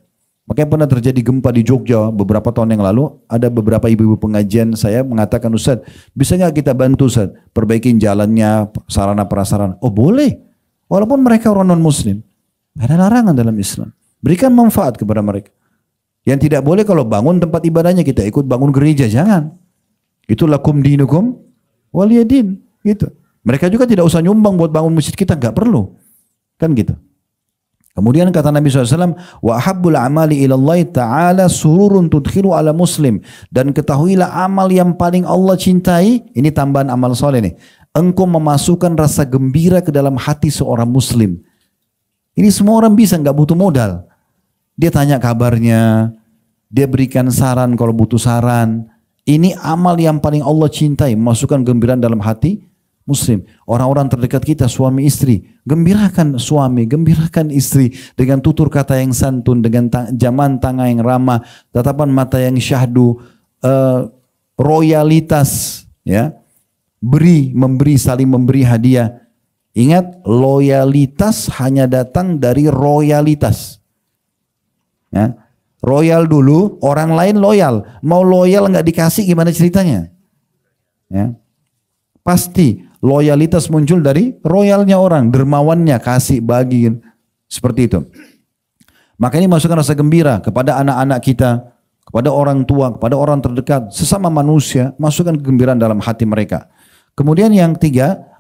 Speaker 2: Makanya pernah terjadi gempa di Jogja beberapa tahun yang lalu. Ada beberapa ibu-ibu pengajian saya mengatakan, Ustaz, bisa nggak kita bantu Ustaz? Perbaikin jalannya, sarana prasarana. Oh boleh. Walaupun mereka orang non-muslim. Tidak ada larangan dalam Islam. Berikan manfaat kepada mereka. Yang tidak boleh kalau bangun tempat ibadahnya kita ikut bangun gereja. Jangan. Itu lakum dinukum waliyadin. Gitu. Mereka juga tidak usah nyumbang buat bangun masjid kita. Nggak perlu. Kan gitu. Kemudian kata Nabi SAW, wa habbul amali ilallahi ta'ala sururun tudkhilu ala muslim. Dan ketahuilah amal yang paling Allah cintai, ini tambahan amal soleh nih. Engkau memasukkan rasa gembira ke dalam hati seorang muslim. Ini semua orang bisa, nggak butuh modal. Dia tanya kabarnya, dia berikan saran kalau butuh saran. Ini amal yang paling Allah cintai, memasukkan gembiraan dalam hati muslim. Orang-orang terdekat kita, suami istri, gembirakan suami, gembirakan istri dengan tutur kata yang santun, dengan jaman tangan yang ramah, tatapan mata yang syahdu, royalitas, ya, memberi, saling memberi hadiah. Ingat, loyalitas hanya datang dari royalitas. Ya. Royal dulu, orang lain loyal. Mau loyal nggak dikasih gimana ceritanya? Ya. Pasti loyalitas muncul dari royalnya orang, dermawannya, kasih, bagi, seperti itu. Maka ini masukkan rasa gembira kepada anak-anak kita, kepada orang tua, kepada orang terdekat, sesama manusia, masukkan kegembiraan dalam hati mereka. Kemudian yang ketiga,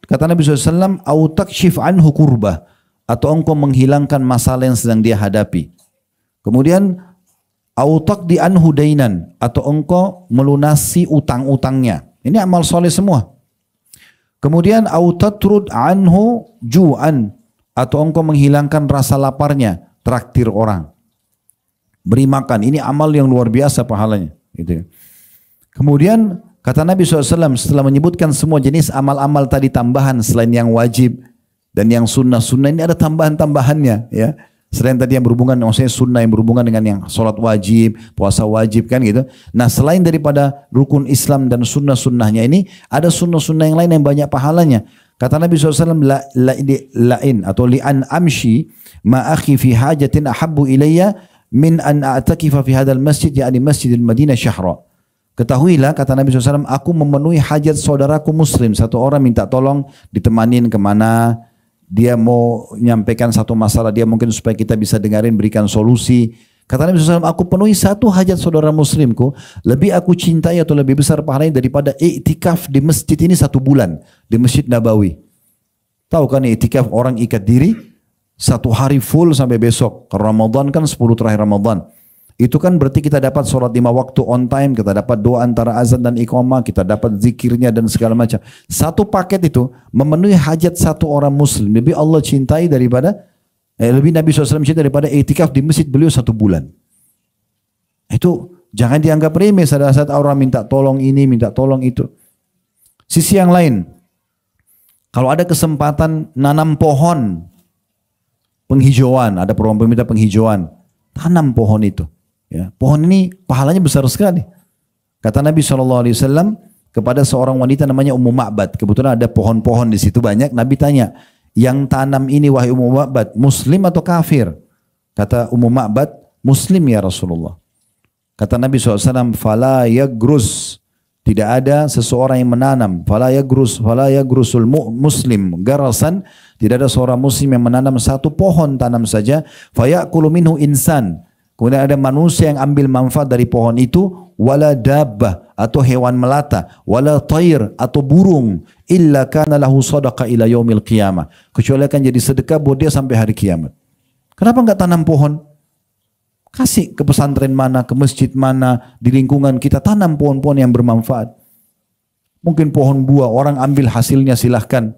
Speaker 2: kata Nabi SAW, au takshif anhu kurbah, atau engkau menghilangkan masalah yang sedang dia hadapi. Kemudian, au taqdi anhu dainan, atau engkau melunasi utang-utangnya. Ini amal soleh semua. Kemudian au tatrud anhu ju'an, atau engkau menghilangkan rasa laparnya, traktir orang, beri makan. Ini amal yang luar biasa pahalanya, gitu. Kemudian kata Nabi SAW setelah menyebutkan semua jenis amal-amal tadi tambahan selain yang wajib dan yang sunnah-sunnah, ini ada tambahan-tambahannya, ya. Selain tadi yang berhubungan, maksudnya sunnah yang berhubungan dengan yang sholat wajib, puasa wajib, kan gitu. Nah, selain daripada rukun Islam dan sunnah-sunnahnya ini, ada sunnah-sunnah yang lain yang banyak pahalanya. Kata Nabi SAW, la'in atau li'an amshi ma'akhi fi hajatin ahabbu ilayya min an a'takifa fi hadal masjid, ya'ni masjidil Madinah syahra. Ketahuilah, kata Nabi SAW, aku memenuhi hajat saudaraku muslim. Satu orang minta tolong ditemanin kemana, dia mau menyampaikan satu masalah, dia mungkin supaya kita bisa dengarin, berikan solusi. Kata Nabi SAW, aku penuhi satu hajat saudara muslimku, lebih aku cintai atau lebih besar pahalanya daripada iktikaf di masjid ini 1 bulan, di Masjid Nabawi. Tahu kan iktikaf, orang ikat diri 1 hari full sampai besok. Karena Ramadan kan 10 terakhir Ramadan. Itu kan berarti kita dapat sholat 5 waktu on time, kita dapat doa antara azan dan iqamah, kita dapat zikirnya dan segala macam. Satu paket itu memenuhi hajat satu orang muslim. Lebih Allah cintai daripada, lebih Nabi SAW cintai daripada iktikaf di masjid beliau 1 bulan. Itu jangan dianggap remeh saat orang minta tolong ini, minta tolong itu. Sisi yang lain, kalau ada kesempatan nanam pohon, penghijauan, ada program pemerintah penghijauan, tanam pohon itu. Ya, pohon ini pahalanya besar sekali. Kata Nabi SAW kepada seorang wanita namanya Ummu Ma'bad. Kebetulan ada pohon-pohon di situ banyak. Nabi tanya, yang tanam ini wahai Ummu Ma'bad, muslim atau kafir? Kata Ummu Ma'bad, muslim ya Rasulullah. Kata Nabi SAW, fala yagrus, tidak ada seseorang yang menanam, fala yagrusul muslim garasan, tidak ada seorang muslim yang menanam satu pohon tanam saja, fayakulu minhu insan, kemudian ada manusia yang ambil manfaat dari pohon itu, wala dabbah atau hewan melata, wala tair atau burung, illa kana lahu sadaqa ila yaumil qiyamah, kecuali akan jadi sedekah buat dia sampai hari kiamat. Kenapa enggak tanam pohon? Kasih ke pesantren mana, ke masjid mana, di lingkungan kita tanam pohon-pohon yang bermanfaat. Mungkin pohon buah, orang ambil hasilnya silahkan.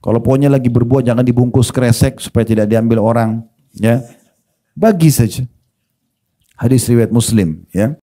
Speaker 2: Kalau pohonnya lagi berbuah jangan dibungkus kresek supaya tidak diambil orang, ya. Bagi saja. Hadis riwayat Muslim, ya.